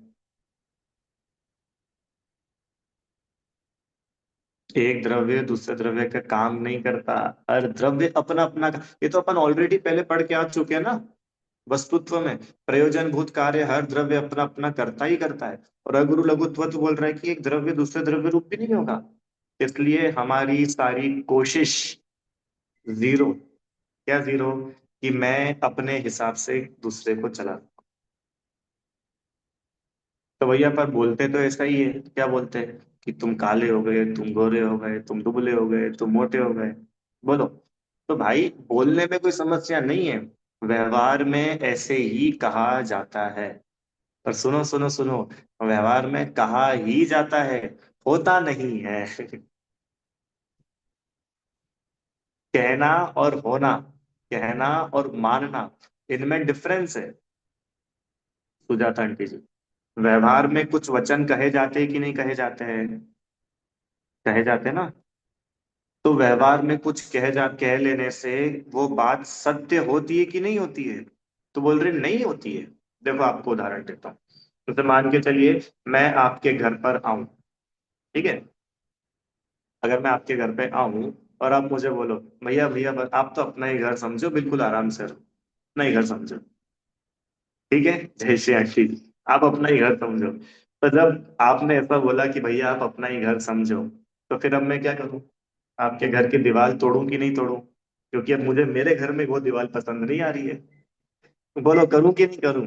एक द्रव्य दूसरे द्रव्य का काम नहीं करता। हर द्रव्य अपना अपना ये तो अपन ऑलरेडी पहले पढ़ के आ चुके हैं ना। वस्तुत्व में प्रयोजन भूत कार्य हर द्रव्य अपना अपना करता ही करता है। और अगुरु लघुत्व तो बोल रहा है कि एक द्रव्य दूसरे द्रव्य रूप भी नहीं होगा। इसलिए हमारी सारी कोशिश जीरो। क्या जीरो? कि मैं अपने हिसाब से दूसरे को चला। तो भैया पर बोलते तो ऐसा ही है, क्या बोलते हैं? कि तुम काले हो गए, तुम गोरे हो गए, तुम दुबले हो गए, तुम मोटे हो गए। बोलो। तो भाई बोलने में कोई समस्या नहीं है, व्यवहार में ऐसे ही कहा जाता है। पर सुनो सुनो सुनो, व्यवहार में कहा ही जाता है, होता नहीं है। कहना और होना, कहना और मानना, इनमें डिफरेंस है। सुजाता आंटी जी, व्यवहार में कुछ वचन कहे जाते हैं कि नहीं कहे जाते हैं? कहे जाते हैं ना। तो व्यवहार में कुछ कह लेने से वो बात सत्य होती है कि नहीं होती है? तो बोल रहे नहीं होती है। देखो आपको उदाहरण देता हूँ। तो मान के चलिए, मैं आपके घर पर आऊं, ठीक है? अगर मैं आपके घर पे आऊं और आप मुझे बोलो, भैया भैया बस आप तो अपना ही घर समझो, बिल्कुल आराम से रहो, अपना ही घर समझो। ठीक है, जय श्री आंटी, आप अपना ही घर समझो। तो जब आपने ऐसा बोला कि भैया आप अपना ही घर समझो, तो फिर अब मैं क्या करूं? आपके घर की दीवार तोड़ूं कि नहीं तोड़ूं? क्योंकि अब मुझे मेरे घर में वो दीवार पसंद नहीं आ रही है। बोलो, करूं कि नहीं करूं?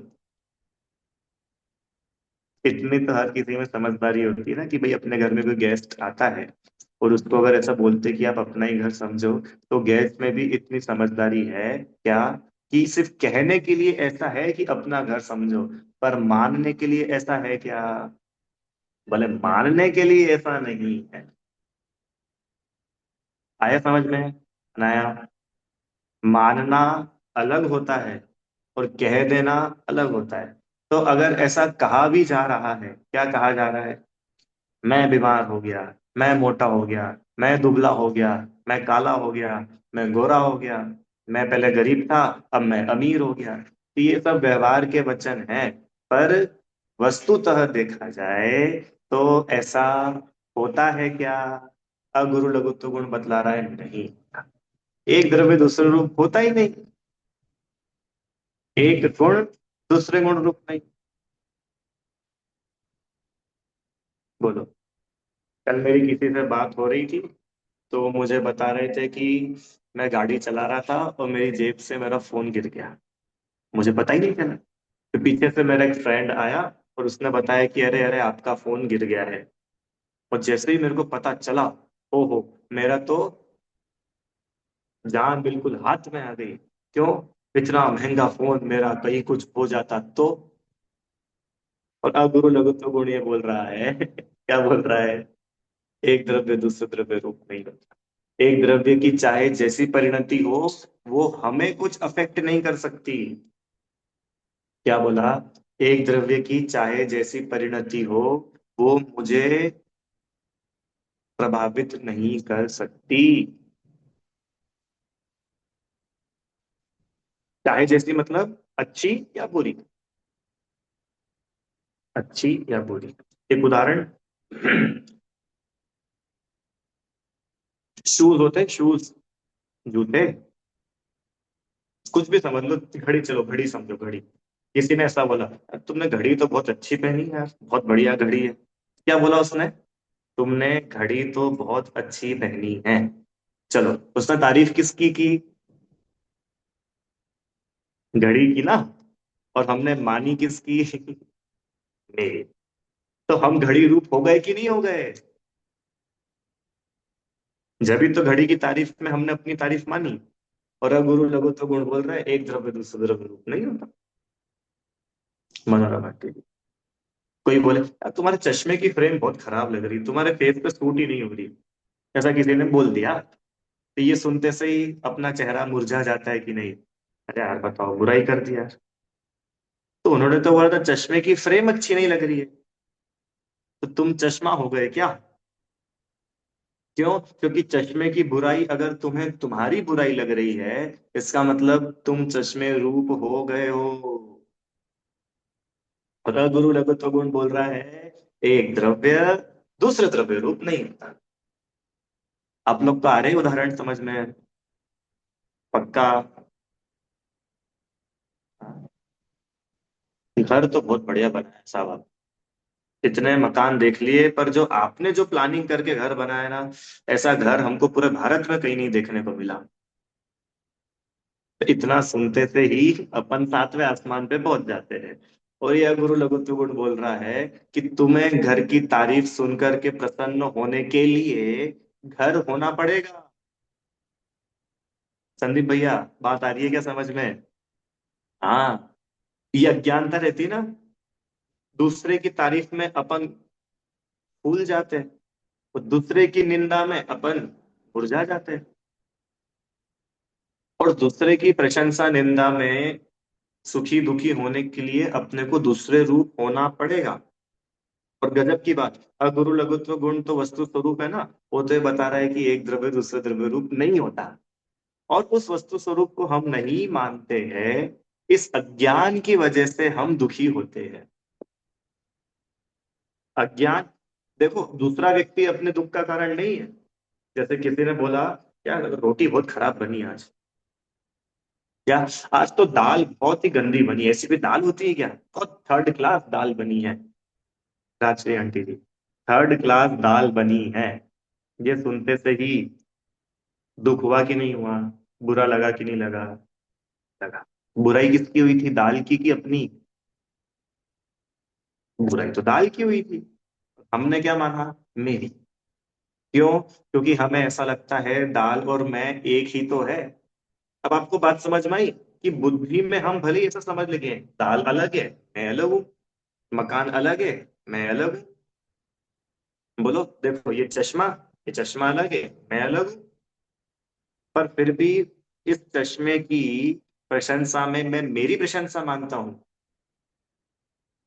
इतनी तो हर किसी में समझदारी होती है ना, कि भाई अपने घर में कोई गेस्ट आता है और उसको अगर ऐसा बोलते कि आप अपना ही घर समझो, तो गेस्ट में भी इतनी समझदारी है क्या? कि सिर्फ कहने के लिए ऐसा है कि अपना घर समझो, पर मानने के लिए ऐसा है क्या? बोले मानने के लिए ऐसा नहीं है। आया समझ में? नया, मानना अलग होता है और कह देना अलग होता है। तो अगर ऐसा कहा भी जा रहा है, क्या कहा जा रहा है? मैं बीमार हो गया, मैं मोटा हो गया, मैं दुबला हो गया, मैं काला हो गया, मैं गोरा हो गया, मैं पहले गरीब था, अब मैं अमीर हो गया। तो ये सब व्यवहार के वचन हैं। पर वस्तुतः देखा जाए तो ऐसा होता है क्या? अगुरु लघुत्व गुण बतला रहा है, नहीं। एक द्रव्य दूसरे रूप होता ही नहीं। एक गुण दूसरे गुण रूप नहीं। बोलो। कल मेरी किसी से बात हो रही थी, तो वो मुझे बता रहे थे कि मैं गाड़ी चला रहा था और मेरी जेब से मेरा फोन गिर गया। मुझे पता ही नहीं चला। तो पीछे से मेरा एक फ्रेंड आया और उसने बताया कि अरे अरे आपका फोन गिर गया है। और जैसे ही मेरे को पता चला, ओहो, मेरा तो जान बिल्कुल हाथ में आ गई। क्यों? इतना महंगा फोन मेरा कहीं कुछ हो जाता तो। और अब गुरु लघुत्व गुण ये बोल रहा है क्या बोल रहा है? एक द्रव्य दूसरे द्रव्य रूप नहीं होता। एक द्रव्य की चाहे जैसी परिणति हो, वो हमें कुछ अफेक्ट नहीं कर सकती। क्या बोला? एक द्रव्य की चाहे जैसी परिणति हो, वो मुझे प्रभावित नहीं कर सकती। चाहे जैसी मतलब अच्छी या बुरी? अच्छी या बुरी। एक उदाहरण। शूज होते हैं, शूज, जूते। कुछ भी समझ लो, घड़ी, चलो घड़ी समझो, घड़ी। किसी ने ऐसा बोला, तुमने घड़ी तो बहुत अच्छी पहनी है यार, बहुत बढ़िया घड़ी है। क्या बोला उसने? तुमने घड़ी तो बहुत अच्छी पहनी है। चलो, उसने तारीफ किसकी की? घड़ी की ना। और हमने मानी किसकी? मेरी। तो हम घड़ी रूप हो गए कि नहीं हो गए? जब भी तो घड़ी की तारीफ में हमने अपनी तारीफ मानी। और अब गुरु लघु तो गुण बोल रहा है एक द्रव्य दूसरे द्रव्य रूप नहीं होता। मनोरमा टीवी। कोई बोले, यार तुम्हारे चश्मे की फ्रेम बहुत खराब लग रही, तुम्हारे फेस पे सूट ही नहीं हो रही, ऐसा किसी ने बोल दिया, तो ये सुनते से ही अपना चेहरा मुरझा जाता है कि नहीं? अरे यार बताओ, बुराई कर दिया। तो उन्होंने तो बोला था चश्मे की फ्रेम अच्छी नहीं लग रही है। तो तुम चश्मा हो गए क्या? क्यों? क्योंकि चश्मे की बुराई अगर तुम्हें तुम्हारी बुराई लग रही है, इसका मतलब तुम चश्मे रूप हो गए हो। अगर गुरु लघुत्व गुण बोल रहा है एक द्रव्य दूसरे द्रव्य रूप नहीं होता। आप लोग तो आ रहे हैं उदाहरण समझ में? पक्का? घर तो बहुत बढ़िया बना है साहब। इतने मकान देख लिए, पर जो आपने जो प्लानिंग करके घर बनाया ना, ऐसा घर हमको पूरे भारत में कहीं नहीं देखने को मिला। तो इतना सुनते से ही अपन सातवें आसमान पे पहुंच जाते हैं। और यह गुरु लघुत्व गुण बोल रहा है कि तुम्हें घर की तारीफ सुन करके प्रसन्न होने के लिए घर होना पड़ेगा। संदीप भैया, बात आ रही है क्या समझ में? हाँ। ये अज्ञानता रहती ना, दूसरे की तारीफ में अपन भूल जाते हैं, और दूसरे की निंदा में अपन मुरझा जाते हैं। और दूसरे की प्रशंसा निंदा में सुखी दुखी होने के लिए अपने को दूसरे रूप होना पड़ेगा। और गजब की बात, अगुरु लघुत्व गुण तो वस्तु स्वरूप है ना। वो तो ये बता रहा है कि एक द्रव्य दूसरे द्रव्य रूप नहीं होता। और उस वस्तु स्वरूप को हम नहीं मानते हैं। इस अज्ञान की वजह से हम दुखी होते हैं। अज्ञान। देखो, दूसरा व्यक्ति अपने दुख का कारण नहीं है। जैसे किसी ने बोला, यार रोटी बहुत खराब बनी आज। क्या? आज तो दाल बहुत ही गंदी बनी है, ऐसी भी दाल होती है क्या? बहुत थर्ड क्लास दाल बनी है। राजश्री आंटी जी, थर्ड क्लास दाल बनी है। ये सुनते से ही दुख हुआ कि नहीं हुआ? बुरा लगा कि नहीं लगा? लगा। बुराई किसकी हुई थी, दाल की कि अपनी? बुराई तो दाल की हुई थी। हमने क्या माना? मेरी। क्यों? क्योंकि हमें ऐसा लगता है दाल और मैं एक ही तो है। अब आपको बात समझ में आई कि बुद्धि में हम भले ही ऐसा समझ लगे, दाल अलग है, मैं अलग हूँ। मकान अलग है, मैं अलग हूँ। बोलो, देखो ये चश्मा अलग है, मैं अलग हूँ। पर फिर भी इस चश्मे की प्रशंसा में मैं मेरी प्रशंसा मानता हूँ।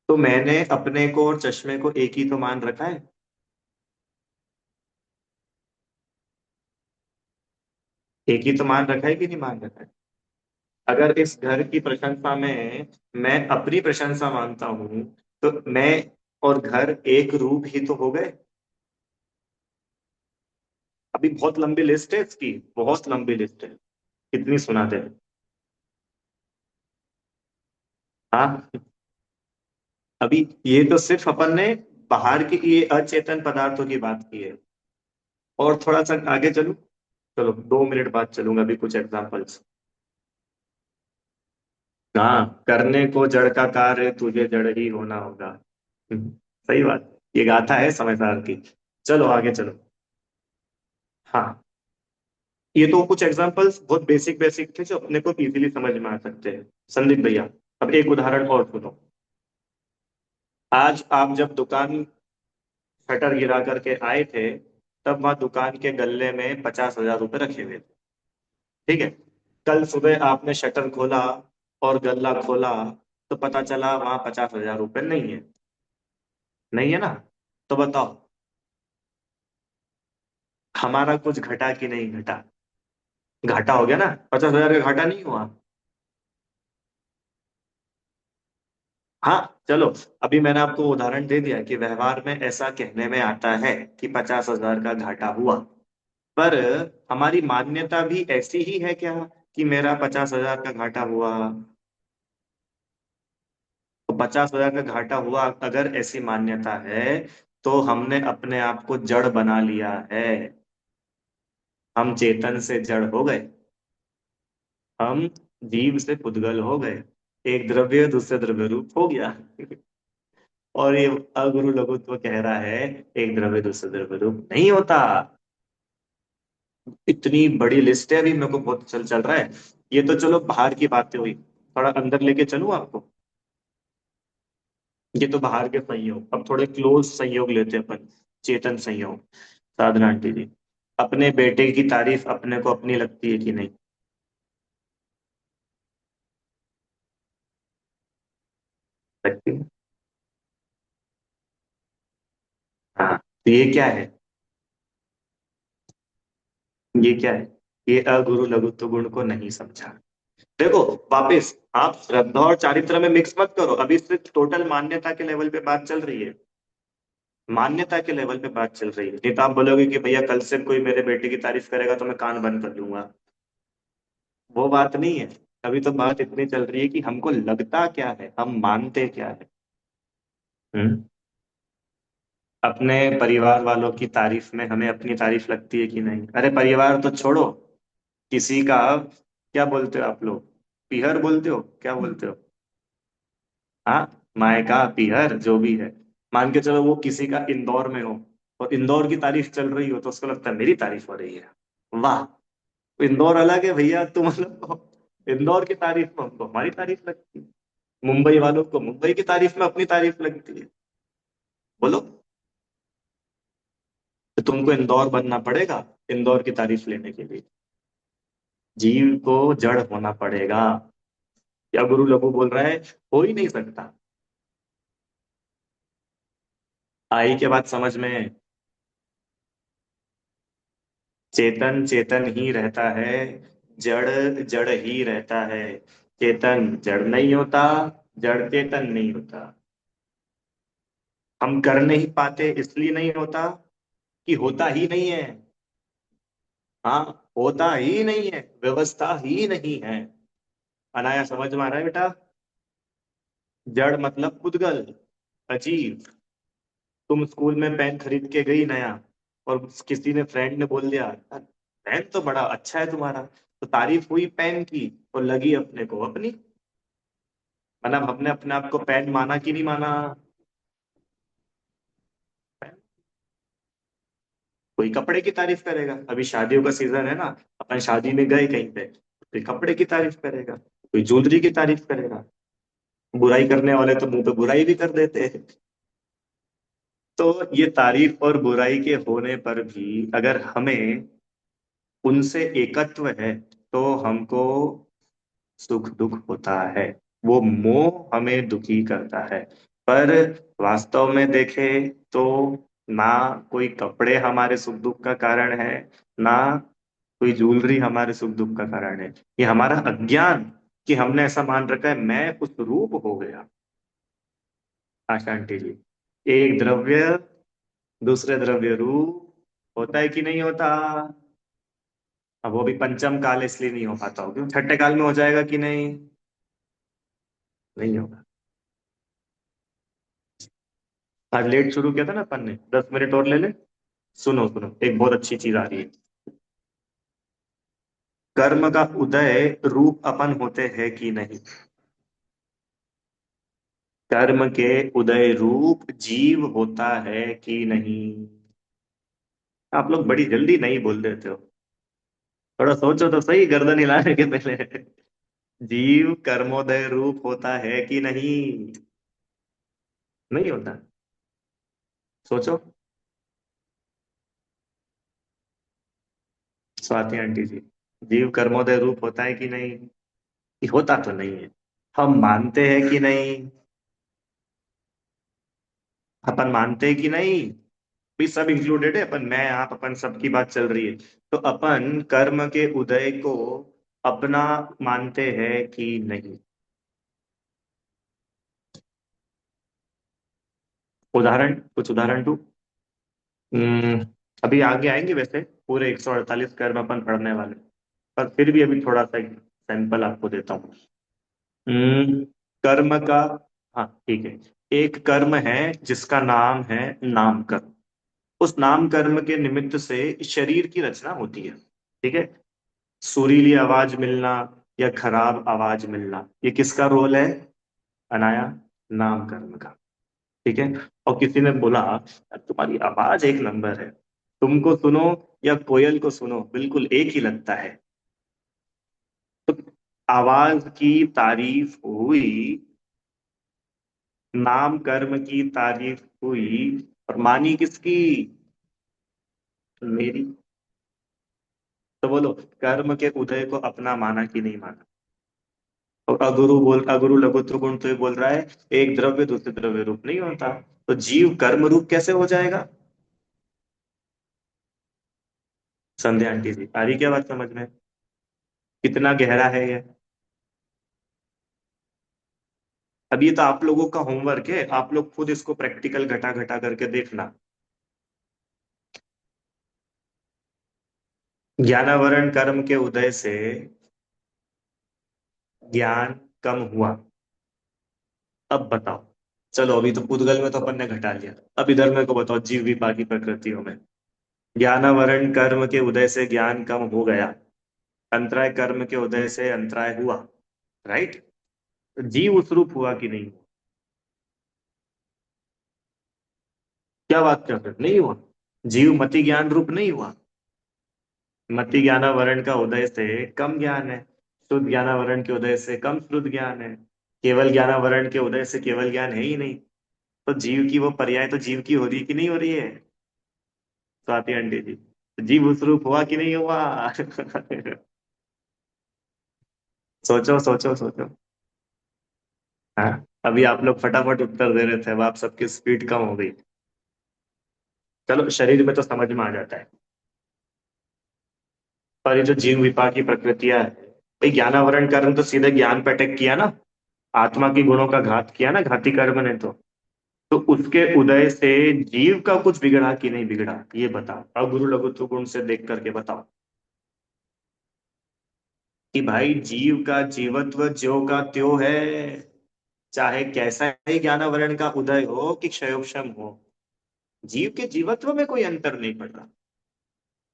तो मैंने अपने को और चश्मे को एक ही तो मान रखा है। एक ही तो मान रखा है कि नहीं मान रखा है? अगर इस घर की प्रशंसा में मैं अपनी प्रशंसा मानता हूं, तो मैं और घर एक रूप ही तो हो गए। अभी बहुत लंबी लिस्ट है इसकी, बहुत लंबी लिस्ट है। कितनी सुना दे। हाँ, अभी ये तो सिर्फ अपन ने बाहर की ये अचेतन पदार्थों की बात की है। और थोड़ा सा आगे चलूं। चलो 2 मिनट बाद चलूंगा अभी कुछ एग्जांपल्स। हाँ, करने को जड़ का कार्य तुझे जड़ ही होना होगा। सही बात। ये गाथा है समझदार की। चलो आगे चलो। हाँ, ये तो कुछ एग्जांपल्स बहुत बेसिक बेसिक थे जो अपने को इजीली समझ में आ सकते हैं। संदीप भैया, अब एक उदाहरण और सुनो। आज आप जब दुकान शटर गिरा करके आए थे, तब वहां दुकान के गल्ले में 50,000 रुपए रखे हुए थे। ठीक है। कल सुबह आपने शटर खोला और गल्ला खोला, तो पता चला वहां 50,000 रुपए नहीं है। नहीं है ना? तो बताओ, हमारा कुछ घटा कि नहीं घटा? घाटा हो गया ना, 50,000 का घाटा नहीं हुआ। हाँ, चलो। अभी मैंने आपको उदाहरण दे दिया कि व्यवहार में ऐसा कहने में आता है कि 50,000 का घाटा हुआ। पर हमारी मान्यता भी ऐसी ही है क्या कि मेरा 50,000 का घाटा हुआ? तो 50,000 का घाटा हुआ अगर ऐसी मान्यता है, तो हमने अपने आप को जड़ बना लिया है। हम चेतन से जड़ हो गए। हम जीव से पुद्गल हो गए। एक द्रव्य दूसरे द्रव्य रूप हो गया। और ये अगुरु लघुत्व कह रहा है एक द्रव्य दूसरे द्रव्य रूप नहीं होता। इतनी बड़ी लिस्ट है, अभी मेरे को बहुत चल चल रहा है। ये तो चलो बाहर की बातें हुई, थोड़ा अंदर लेके चलूं आपको। ये तो बाहर के संयोग, अब थोड़े क्लोज संयोग लेते हैं अपन। चेतन संयोग। साधना आंटी जी, अपने बेटे की तारीफ अपने को अपनी लगती है कि नहीं? लगती है। हाँ, तो ये क्या है? ये क्या है? ये अगुरु लघुत्व गुण को नहीं समझा। देखो, वापस आप श्रद्धा और चारित्र में मिक्स मत करो, अभी सिर्फ टोटल मान्यता के लेवल पे बात चल रही है। मान्यता के लेवल पे बात चल रही है, नहीं तो आप बोलोगे कि भैया कल से कोई मेरे बेटे की तारीफ करेगा तो मैं कान बंद कर लूंगा। वो बात नहीं है। अभी तो बात इतनी चल रही है कि हमको लगता क्या है, हम मानते क्या है। हम्म। अपने परिवार वालों की तारीफ में हमें अपनी तारीफ लगती है कि नहीं? अरे परिवार तो छोड़ो, किसी का, क्या बोलते हो आप लोग? पीहर बोलते हो, क्या बोलते हो? हाँ, मायका पीहर जो भी है। मान के चलो वो किसी का इंदौर में हो, और इंदौर की तारीफ चल रही हो, तो उसको लगता है मेरी तारीफ हो रही है। वाह, इंदौर अलग है भैया, तुम मतलब इंदौर की तारीफ में हमको हमारी तारीफ लगती है। मुंबई वालों को मुंबई की तारीफ में अपनी तारीफ लगती है। बोलो। तो तुमको इंदौर बनना पड़ेगा इंदौर की तारीफ लेने के लिए। जीव को जड़ होना पड़ेगा। या गुरु लघु बोल रहा है, हो ही नहीं सकता। आई के बाद समझ में? चेतन चेतन ही रहता है, जड़ जड़ ही रहता है। चेतन जड़ नहीं होता, जड़ चेतन नहीं होता। हम कर नहीं पाते इसलिए नहीं होता कि होता ही नहीं है। हाँ, होता ही नहीं है, व्यवस्था ही नहीं है। अनाया समझ में आ रहा है बेटा? जड़ मतलब पुद्गल, अजीब। तुम स्कूल में पेन खरीद के गई नया, और किसी ने फ्रेंड ने बोल दिया पेन तो बड़ा अच्छा है तुम्हारा, तो तारीफ हुई पेन की, और लगी अपने को अपनी। मतलब हमने अपने आप को पेन माना कि नहीं माना? कोई कपड़े की तारीफ करेगा, अभी शादियों का सीजन है ना, अपन शादी में गए कहीं पे, कोई कपड़े की तारीफ करेगा, कोई ज्वेलरी की तारीफ करेगा। बुराई करने वाले तो मुंह पे बुराई भी कर देते हैं। तो ये तारीफ और बुराई के होने पर भी अगर हमें उनसे एकत्व है, तो हमको सुख दुख होता है। वो मोह हमें दुखी करता है। पर वास्तव में देखें तो ना कोई कपड़े हमारे सुख दुख का कारण है, ना कोई ज्वेलरी हमारे सुख दुख का कारण है। ये हमारा अज्ञान कि हमने ऐसा मान रखा है मैं उस रूप हो गया। आशा आंटी जी, एक द्रव्य दूसरे द्रव्य रूप होता है कि नहीं होता? अब वो भी पंचम काल इसलिए नहीं हो पाता हो क्यों, छठे काल में हो जाएगा कि नहीं? नहीं होगा। आज लेट शुरू किया था ना अपन ने, 10 मिनट और ले ले। सुनो सुनो, एक बहुत अच्छी चीज आ रही है। कर्म का उदय रूप अपन होते हैं कि नहीं? कर्म के उदय रूप जीव होता है कि नहीं? आप लोग बड़ी जल्दी नहीं बोल देते हो। थोड़ा सोचो तो सही, गर्दन हिलाने के पहले। जीव कर्मोदय रूप होता है कि नहीं? नहीं होता। सोचो। स्वाति आंटी जी, जीव कर्मोदय रूप होता है कि नहीं? कि होता तो नहीं है। हम मानते हैं कि नहीं? अपन मानते हैं कि नहीं? भी सब इंक्लूडेड है, अपन मैं आप अपन सबकी बात चल रही है। तो अपन कर्म के उदय को अपना मानते हैं कि नहीं? उदाहरण, कुछ उदाहरण दो। हम्म, अभी आगे आएंगे वैसे, पूरे 148 कर्म अपन पढ़ने वाले, पर फिर भी अभी थोड़ा सा सैंपल आपको देता हूँ। हम्म, कर्म का, हाँ ठीक है। एक कर्म है जिसका नाम है नाम कर्म। उस नाम कर्म के निमित्त से शरीर की रचना होती है। ठीक है। सुरीली आवाज मिलना या खराब आवाज मिलना, ये किसका रोल है? अनाया, नाम कर्म का। ठीक है। और किसी ने बोला तुम्हारी आवाज एक नंबर है, तुमको सुनो या कोयल को सुनो बिल्कुल एक ही लगता है। तो आवाज की तारीफ हुई, नाम कर्म की तारीफ हुई, और मानी किसकी? मेरी। तो बोलो, कर्म के उदय को अपना माना कि नहीं माना? और अगुरु लघुत्व गुण तो ये बोल रहा है एक द्रव्य दूसरे द्रव्य रूप नहीं होता। तो जीव कर्म रूप कैसे हो जाएगा? संध्या आंटी जी, आ रही क्या बात समझ में? कितना गहरा है ये? अब ये तो आप लोगों का होमवर्क है, आप लोग खुद इसको प्रैक्टिकल घटा घटा करके देखना। ज्ञानावरण कर्म के उदय से ज्ञान कम हुआ। अब बताओ। चलो अभी तो पूतगल में तो अपन ने घटा लिया। अब इधर मेरे को बताओ जीव विपाक की प्रकृतियों में। ज्ञानावरण कर्म के उदय से ज्ञान कम हो गया, अंतराय कर्म के उदय से अंतराय हुआ। राइट। जीव उस रूप हुआ कि नहीं? क्या बात कर रहे हो? नहीं हुआ। जीव मति ज्ञान रूप नहीं हुआ। मति ज्ञानावरण का उदय से कम ज्ञान है, शुद्ध ज्ञानावरण के उदय से कम शुद्ध ज्ञान है, केवल ज्ञानावरण के उदय से केवल ज्ञान है ही नहीं। तो जीव की वो पर्याय तो जीव की हो रही है कि नहीं हो रही है? स्वाति आंटी जी, जीव उस रूप हुआ कि नहीं हुआ? सोचो सोचो सोचो। हाँ, अभी आप लोग फटाफट उत्तर दे रहे थे, अब आप सबकी स्पीड कम हो गई। चलो शरीर में तो समझ में आ जाता है, पर ये जो जीव विपाक की प्रकृतियां है, भाई ज्ञानावरण कर्म तो सीधे ज्ञान पे अटैक किया ना, आत्मा की गुणों का घात किया ना घाती कर्म ने। तो उसके उदय से जीव का कुछ बिगड़ा कि नहीं बिगड़ा, ये बताओ। अब गुरु लघुत्व गुण से देख करके बताओ कि भाई जीव का जीवत्व ज्यो का त्यो है, चाहे कैसा ही ज्ञानावरण का उदय हो कि क्षयोक्षम हो, जीव के जीवत्व में कोई अंतर नहीं पड़ रहा।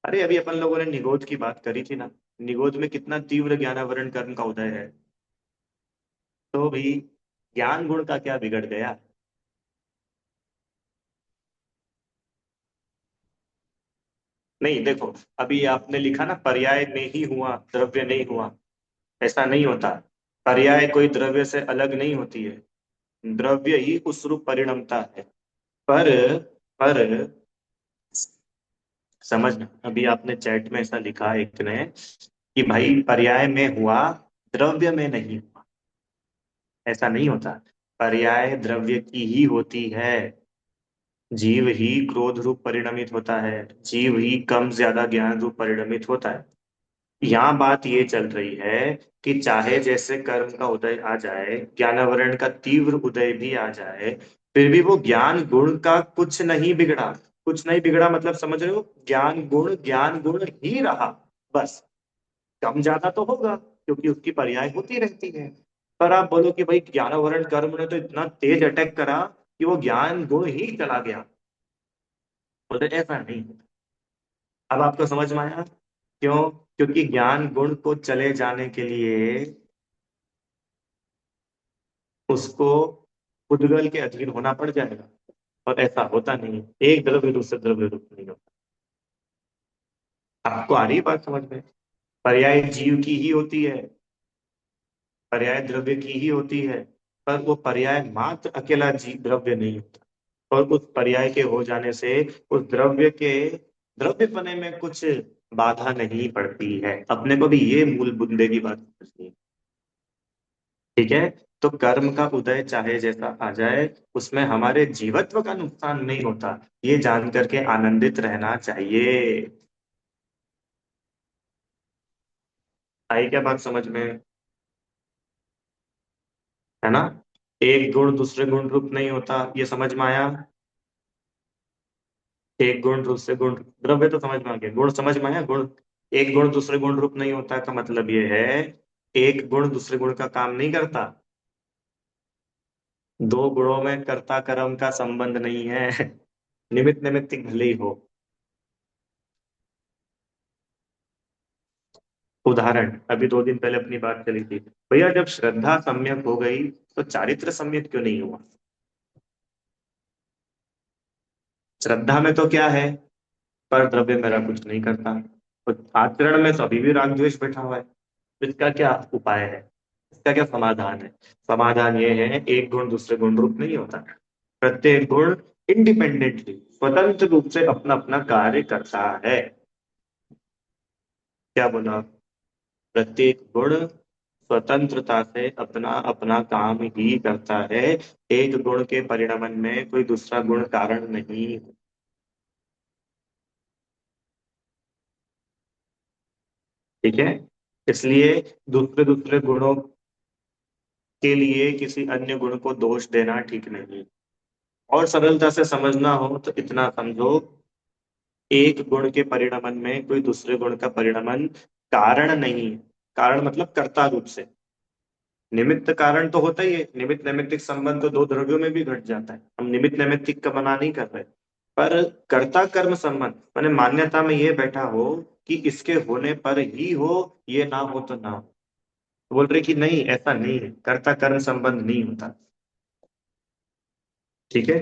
अरे अभी अपन लोगों ने निगोद की बात करी थी ना, निगोद में कितना तीव्र ज्ञानावरण कर्म का उदय है। तो भी ज्ञान गुण का क्या बिगड़ गया? नहीं देखो, अभी आपने लिखा ना पर्याय में ही हुआ द्रव्य नहीं हुआ, ऐसा नहीं होता। पर्याय कोई द्रव्य से अलग नहीं होती है, द्रव्य ही उस रूप परिणमता है। पर पर समझना, अभी आपने चैट में ऐसा लिखा है एक ने कि भाई पर्याय में हुआ द्रव्य में नहीं हुआ, ऐसा नहीं होता। पर्याय द्रव्य की ही होती है। जीव ही क्रोध रूप परिणमित होता है, जीव ही कम ज्यादा ज्ञान रूप परिणमित होता है। यहाँ बात ये चल रही है कि चाहे जैसे कर्म का उदय आ जाए, ज्ञानावरण का तीव्र उदय भी आ जाए, फिर भी वो ज्ञान गुण का कुछ नहीं बिगड़ा। कुछ नहीं बिगड़ा मतलब समझ रहे हो, ज्ञान गुण ही रहा, बस। कम ज्यादा तो होगा क्योंकि उसकी पर्याय होती रहती है। पर आप बोलो कि भाई ज्ञानावरण कर्म ने तो इतना तेज अटैक करा कि वो ज्ञान गुण ही चला गया, बोले ऐसा नहीं। अब आपको समझ में आया क्यों? क्योंकि ज्ञान गुण को चले जाने के लिए उसको उद्गल के अधीन होना पड़ जाएगा, और ऐसा होता नहीं है। एक द्रव्य दूसरे द्रव्य रूप नहीं होता। आपको आ रही है बात समझ में? पर्याय जीव की ही होती है, पर्याय द्रव्य की ही होती है, पर वो पर्याय मात्र अकेला जीव द्रव्य नहीं होता। और उस पर्याय के हो जाने से उस द्रव्य के द्रव्य पने में कुछ बाधा नहीं पड़ती है। अपने को भी ये मूल बुंदे की बात समझनी है। ठीक है? तो कर्म का उदय चाहे जैसा आ जाए, उसमें हमारे जीवत्व का नुकसान नहीं होता, ये जान करके आनंदित रहना चाहिए। आई क्या बात समझ में? है ना? एक गुण दूसरे गुण रूप नहीं होता, ये समझ में आया? एक गुण दूसरे गुण, द्रव्य तो समझ में आ गया, गुण समझ में आया? गुण, एक गुण दूसरे गुण रूप नहीं होता का मतलब ये है, एक गुण दूसरे गुण का काम नहीं करता। दो गुणों में कर्ता कर्म का संबंध नहीं है। निमित्त निमित्तिक भले ही हो। उदाहरण, अभी 2 दिन पहले अपनी बात चली थी, भैया जब श्रद्धा सम्यक हो गई तो चारित्र सम्यक क्यों नहीं हुआ? श्रद्धा में तो क्या है, पर द्रव्य मेरा कुछ नहीं करता, तो आचरण में तो अभी भी राग द्वेष बैठा हुआ है। तो इसका क्या उपाय है? इसका क्या समाधान है? समाधान ये है, एक गुण दूसरे गुण रूप नहीं होता। प्रत्येक गुण इंडिपेंडेंटली, स्वतंत्र रूप से अपना अपना कार्य करता है। क्या बोला? प्रत्येक गुण स्वतंत्रता से अपना अपना काम ही करता है। एक गुण के परिणमन में कोई दूसरा गुण कारण नहीं। ठीक है? इसलिए दूसरे दूसरे गुणों के लिए किसी अन्य गुण को दोष देना ठीक नहीं। और सरलता से समझना हो तो इतना समझो, एक गुण के परिणमन में कोई दूसरे गुण का परिणमन कारण नहीं है। कारण मतलब कर्ता रूप से। निमित्त कारण तो होता ही है, निमित्त नैमित्तिक संबंध तो दो द्रव्यों में भी घट जाता है, हम निमित्त नैमित्तिक का मना नहीं कर रहे। पर कर्ता कर्म संबंध मैंने मान्यता में ये बैठा हो कि इसके होने पर ही हो, ये ना हो तो ना हो। बोल रहे कि नहीं, ऐसा नहीं है, कर्ता कर्म संबंध नहीं होता। ठीक है?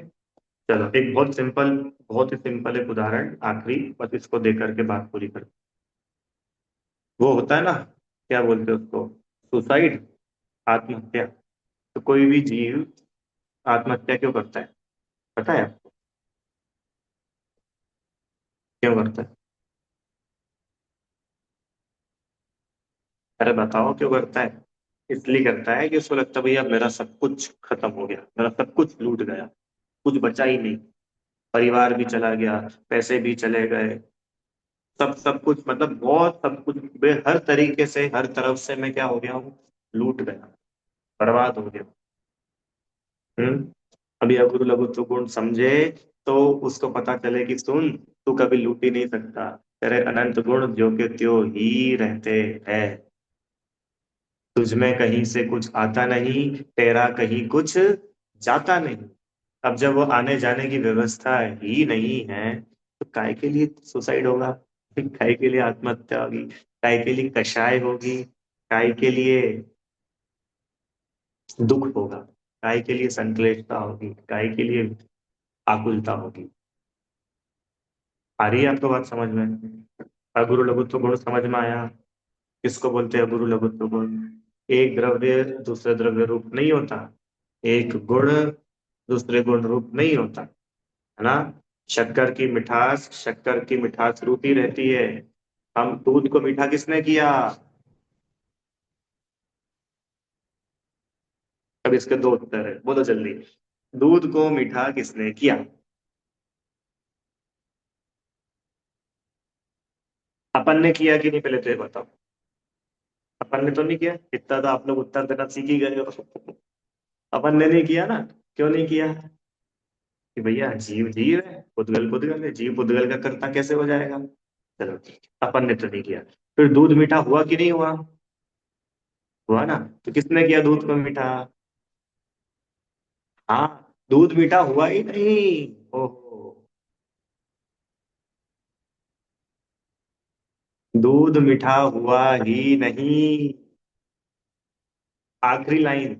चलो एक बहुत सिंपल, बहुत ही सिंपल एक उदाहरण आखिरी, बस इसको दे करके बात पूरी कर। वो होता है ना, क्या बोलते हैं उसको, सुसाइड, आत्महत्या। तो कोई भी जीव आत्महत्या क्यों करता है, पता है आपको? क्यों करता है? अरे बताओ क्यों करता है। इसलिए करता है कि उसको लगता है भैया मेरा सब कुछ खत्म हो गया, मेरा सब कुछ लूट गया, कुछ बचा ही नहीं। परिवार भी चला गया, पैसे भी चले गए, सब सब कुछ मतलब बहुत सब कुछ, हर तरीके से हर तरफ से मैं क्या हो गया हूँ, लूट गया, बर्बाद हो गया। हम्म। अभी अगुरु लघुत्व गुण समझे तो उसको पता चले कि सुन, तू कभी लूट ही नहीं सकता, तेरे अनंत गुण जो के त्यों ही रहते हैं। तुझमें कहीं से कुछ आता नहीं, तेरा कहीं कुछ जाता नहीं। अब जब वो आने जाने की व्यवस्था ही नहीं है, तो काय के लिए सुसाइड होगा? काय के लिए आत्महत्या होगी? काय के लिए कषाय होगी? काय के लिए दुख होगा? काय के लिए संक्लेशता होगी? काय के लिए आकुलता होगी? आ रही है आपको बात समझ में? अगुरु लघुत्व गुण समझ में आया? किसको बोलते हैं अगुरु लघुत्व गुण? एक द्रव्य दूसरे द्रव्य रूप नहीं होता, एक गुण दूसरे गुण रूप नहीं होता, है ना? शक्कर की मिठास रूप ही रहती है। हम दूध को मीठा किसने किया? अब इसके दो उत्तर है, बोलो जल्दी। दूध को मीठा किसने किया? अपन ने किया कि नहीं, पहले तो ये बताओ। अपन ने तो नहीं किया इतना, तो आप लोग उत्तर देना सीख ही गए हो। अपन ने नहीं किया ना। क्यों नहीं किया? कि भैया जीव जीव है, पुद्गल पुद्गल है, जीव पुद्गल का कर्ता कैसे हो जाएगा। चलो ठीक है, अपन ने तो नहीं किया। फिर दूध मीठा हुआ कि नहीं हुआ? हुआ ना। तो किसने किया दूध को मीठा? हाँ, दूध मीठा हुआ ही नहीं। ओहो, दूध मीठा हुआ ही नहीं। आखिरी लाइन।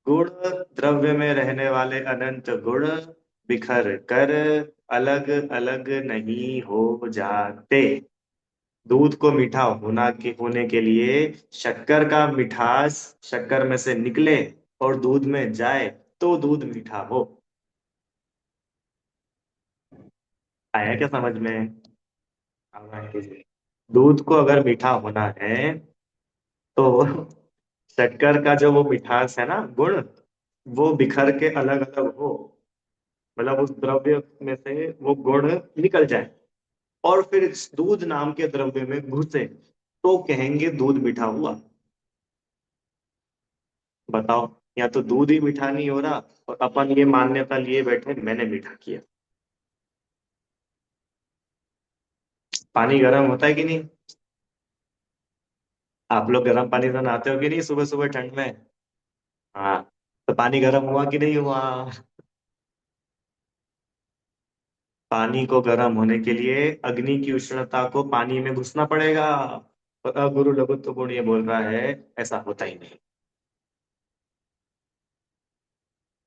गुण द्रव्य में रहने वाले अनंत गुण बिखर कर अलग अलग नहीं हो जाते। दूध को मीठा होने के लिए शक्कर का मिठास शक्कर में से निकले और दूध में जाए तो दूध मीठा हो। आया क्या समझ में? अब आए कीजिए। दूध को अगर मीठा होना है तो शक्कर का जो वो मिठास है ना, गुण, वो बिखर के अलग अलग हो। मतलब उस द्रव्य में से वो गुण निकल जाए और फिर इस दूध नाम के द्रव्य में घुसे तो कहेंगे दूध मीठा हुआ। बताओ। या तो दूध ही मीठा नहीं हो रहा और अपन ये मान्यता लिए बैठे मैंने मीठा किया। पानी गर्म होता है कि नहीं? आप लोग गर्म पानी से नहाते हो कि नहीं सुबह सुबह ठंड में? हाँ। तो पानी गर्म हुआ कि नहीं हुआ? पानी को गर्म होने के लिए अग्नि की उष्णता को पानी में घुसना पड़ेगा। और गुरु लघुत्व गुण ये बोल रहा है ऐसा होता ही नहीं।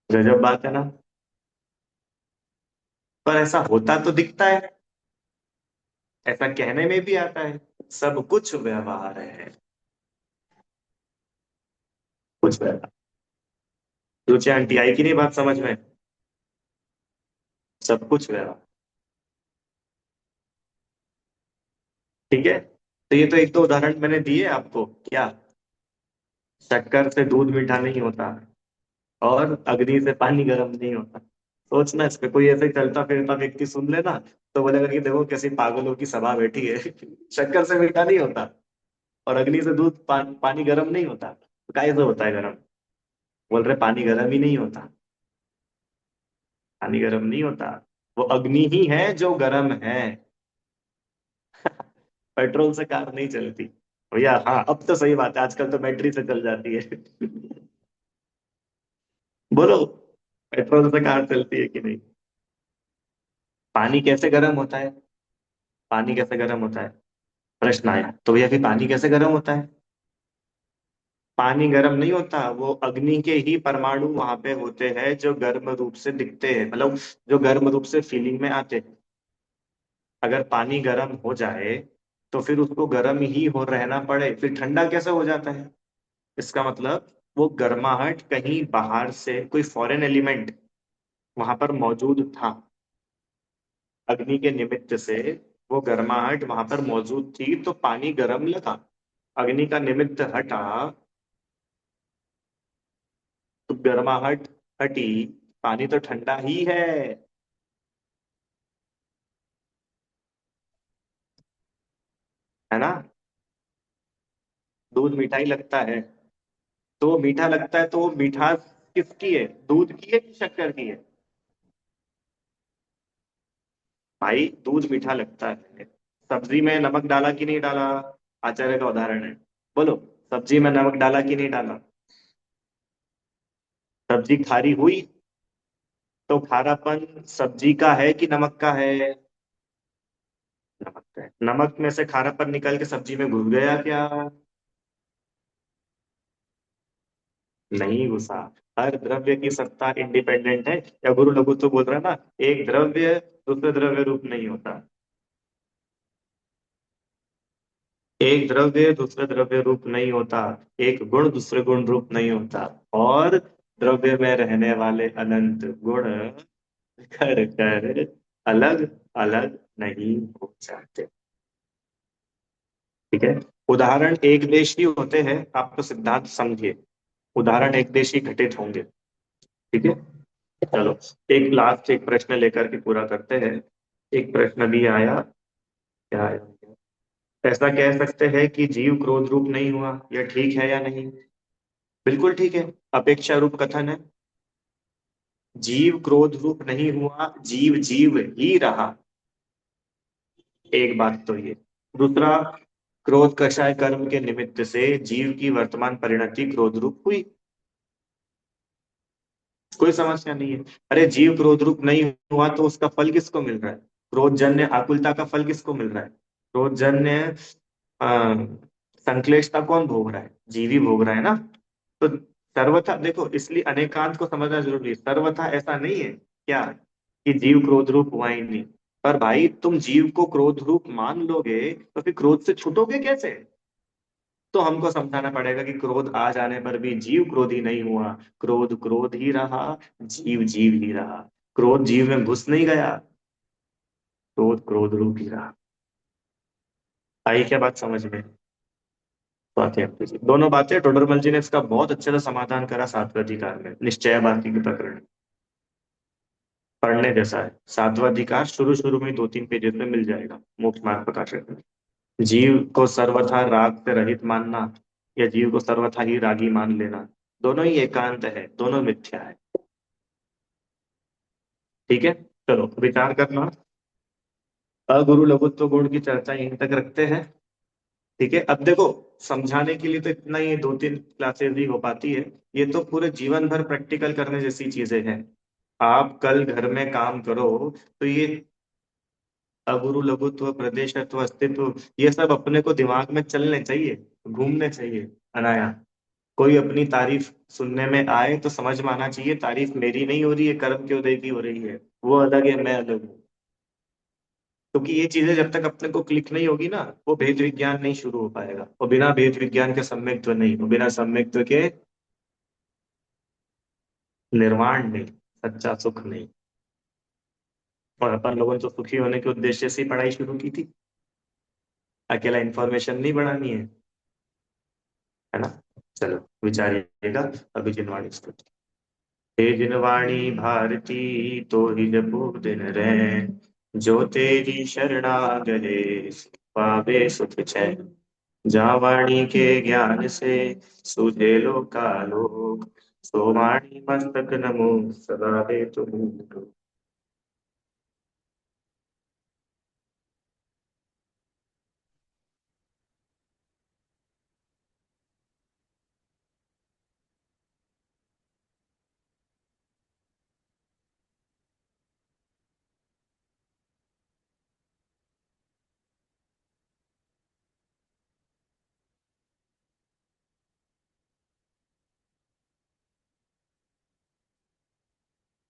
गजब बात है ना। पर ऐसा होता तो दिखता है, ऐसा कहने में भी आता है। सब कुछ व्यवहार है। कुछ व्यवहार। रुचि आंटी आई कि नहीं बात समझ में? सब कुछ व्यवहार। ठीक है, तो ये तो एक दो उदाहरण मैंने दिए आपको क्या। शक्कर से दूध मीठा नहीं होता और अग्नि से पानी गर्म नहीं होता। सोचना इस पे, कोई ऐसे ही चलता फिरता व्यक्ति सुन लेना तो बोलेगा कि देखो कैसी पागलों की सभा बैठी है। शक्कर से मीठा नहीं होता और अग्नि से दूध पानी गर्म नहीं होता, तो काहे से होता है गर्म? बोल रहे पानी गर्म ही नहीं होता। पानी गर्म नहीं होता, वो अग्नि ही है जो गर्म है। पेट्रोल से कार नहीं चलती भैया। हाँ, अब तो सही बात है, आजकल तो बैटरी से चल जाती है। बोलो, पेट्रोल से कार चलती है कि नहीं? पानी कैसे गर्म होता है? पानी कैसे गर्म होता है? प्रश्न आया तो भैया फिर पानी कैसे गर्म होता है? पानी गर्म नहीं होता, वो अग्नि के ही परमाणु वहां पे होते हैं जो गर्म रूप से दिखते हैं, मतलब जो गर्म रूप से फीलिंग में आते हैं। अगर पानी गर्म हो जाए तो फिर उसको गर्म ही हो रहना पड़े, फिर ठंडा कैसे हो जाता है? इसका मतलब वो गर्माहट कहीं बाहर से कोई फॉरेन एलिमेंट वहां पर मौजूद था। अग्नि के निमित्त से वो गर्माहट वहां पर मौजूद थी तो पानी गर्म लगा। अग्नि का निमित्त हटा तो गर्माहट हटी, पानी तो ठंडा ही है। है ना? दूध मीठा ही लगता है। तो वो मीठा लगता है तो वो मिठास किसकी है, दूध की है कि शक्कर की है? भाई दूध मीठा लगता है। सब्जी में नमक डाला कि नहीं डाला? आचार्य का उदाहरण है। बोलो, सब्जी में नमक डाला कि नहीं डाला? सब्जी खारी हुई तो खारापन सब्जी का है कि नमक का है? नमक का है। नमक में से खारापन निकल के सब्जी में घुस गया क्या? नहीं घुसा। हर द्रव्य की सत्ता इंडिपेंडेंट है। या गुरु लघु तो बोल रहा है ना, एक द्रव्य दूसरे द्रव्य रूप नहीं होता। एक द्रव्य दूसरे द्रव्य रूप नहीं होता। एक गुण दूसरे गुण रूप नहीं होता। और द्रव्य में रहने वाले अनंत गुण कर कर अलग अलग नहीं हो जाते। ठीक है। उदाहरण एक देशी होते हैं, आप तो सिद्धांत समझिए। उदाहरण एक देशी घटित होंगे। ठीक है। चलो, एक लास्ट एक प्रश्न लेकर के पूरा करते हैं। एक प्रश्न भी आया। क्या आया? ऐसा कह सकते हैं कि जीव क्रोध रूप नहीं हुआ, यह ठीक है या नहीं? बिल्कुल ठीक है। अपेक्षा रूप कथन है। जीव क्रोध रूप नहीं हुआ, जीव जीव ही रहा। एक बात तो ये। दूसरा, क्रोध कषाय कर्म के निमित्त से जीव की वर्तमान परिणति क्रोध रूप हुई। कोई समस्या नहीं है। अरे जीव क्रोध रूप नहीं हुआ तो उसका फल किसको मिल रहा है? क्रोधजन्य आकुलता का फल किसको मिल रहा है? क्रोधजन्य अ, संश्लेषता कौन भोग रहा है? जीव ही भोग रहा है ना। तो सर्वथा देखो, इसलिए अनेकांत को समझना जरूरी है। सर्वथा ऐसा नहीं है क्या कि जीव क्रोध रूप हुआ ही नहीं। पर भाई तुम जीव को क्रोध रूप मान लोगे तो फिर क्रोध से छूटोगे कैसे? तो हमको समझाना पड़ेगा कि क्रोध आ जाने पर भी जीव क्रोधी नहीं हुआ। क्रोध क्रोध ही रहा, जीव जीव ही रहा। क्रोध जीव में घुस नहीं गया, क्रोध क्रोध रूप ही रहा। आई क्या बात समझ में? बात है आपकी जी। दोनों बातें टोडरमल जी ने इसका बहुत अच्छे से समाधान करा सातवें अधिकार में, निश्चयवादी के प्रकरण। पढ़ने जैसा है। सातवां अधिकार शुरू शुरू में 2-3 पेजेस में मिल जाएगा, मोक्ष मार्ग प्रकाशन में। जीव को सर्वथा राग से रहित मानना या जीव को सर्वथा ही रागी मान लेना, दोनों ही एकांत है, दोनों मिथ्या है। ठीक है। चलो विचार करना। अगुरु लघुत्व गुण की चर्चा यहीं तक रखते हैं। ठीक है। अब देखो, समझाने के लिए तो इतना ही 2-3 क्लासेस ही हो पाती है। ये तो पूरे जीवन भर प्रैक्टिकल करने जैसी चीजें हैं। आप कल घर में काम करो तो ये अगुरु लघुत्व प्रदेशत्व अस्तित्व, ये सब अपने को दिमाग में चलने चाहिए, घूमने चाहिए अनाया। कोई अपनी तारीफ सुनने में आए तो समझ में आना चाहिए तारीफ मेरी नहीं हो रही है, कर्म के उदय की हो रही है। वो अलग है, मैं अलग हूँ। क्योंकि ये चीजें जब तक अपने को क्लिक नहीं होगी ना, वो भेद विज्ञान नहीं शुरू हो पाएगा। और बिना भेद विज्ञान के सम्यक्त्व नहीं, और बिना सम्यक्त्व के निर्वाण नहीं, सच्चा सुख नहीं। और अपन लोगों ने तो सुखी होने के उद्देश्य से ही पढ़ाई शुरू की थी। अकेला इंफॉर्मेशन नहीं बढ़ानी है ना। चलो विचारिएगा। अभी जिनवाणी स्तुति। हे जिनवाणी भारती, तो ही जपो दिन रैन, जो तेरी शरणा गए, पावे सुख चैन। जहाँ वाणी के ज्ञान से सूझे लोकालोक, सो वाणी मस्तक नमो सदा हे तुम।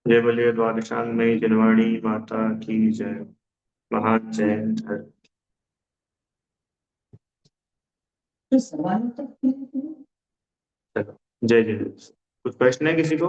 जय बोलिए द्वादशांग जिनवाणी माता की जय। महान जय। चलो, जय जय। कुछ प्रश्न है किसी को?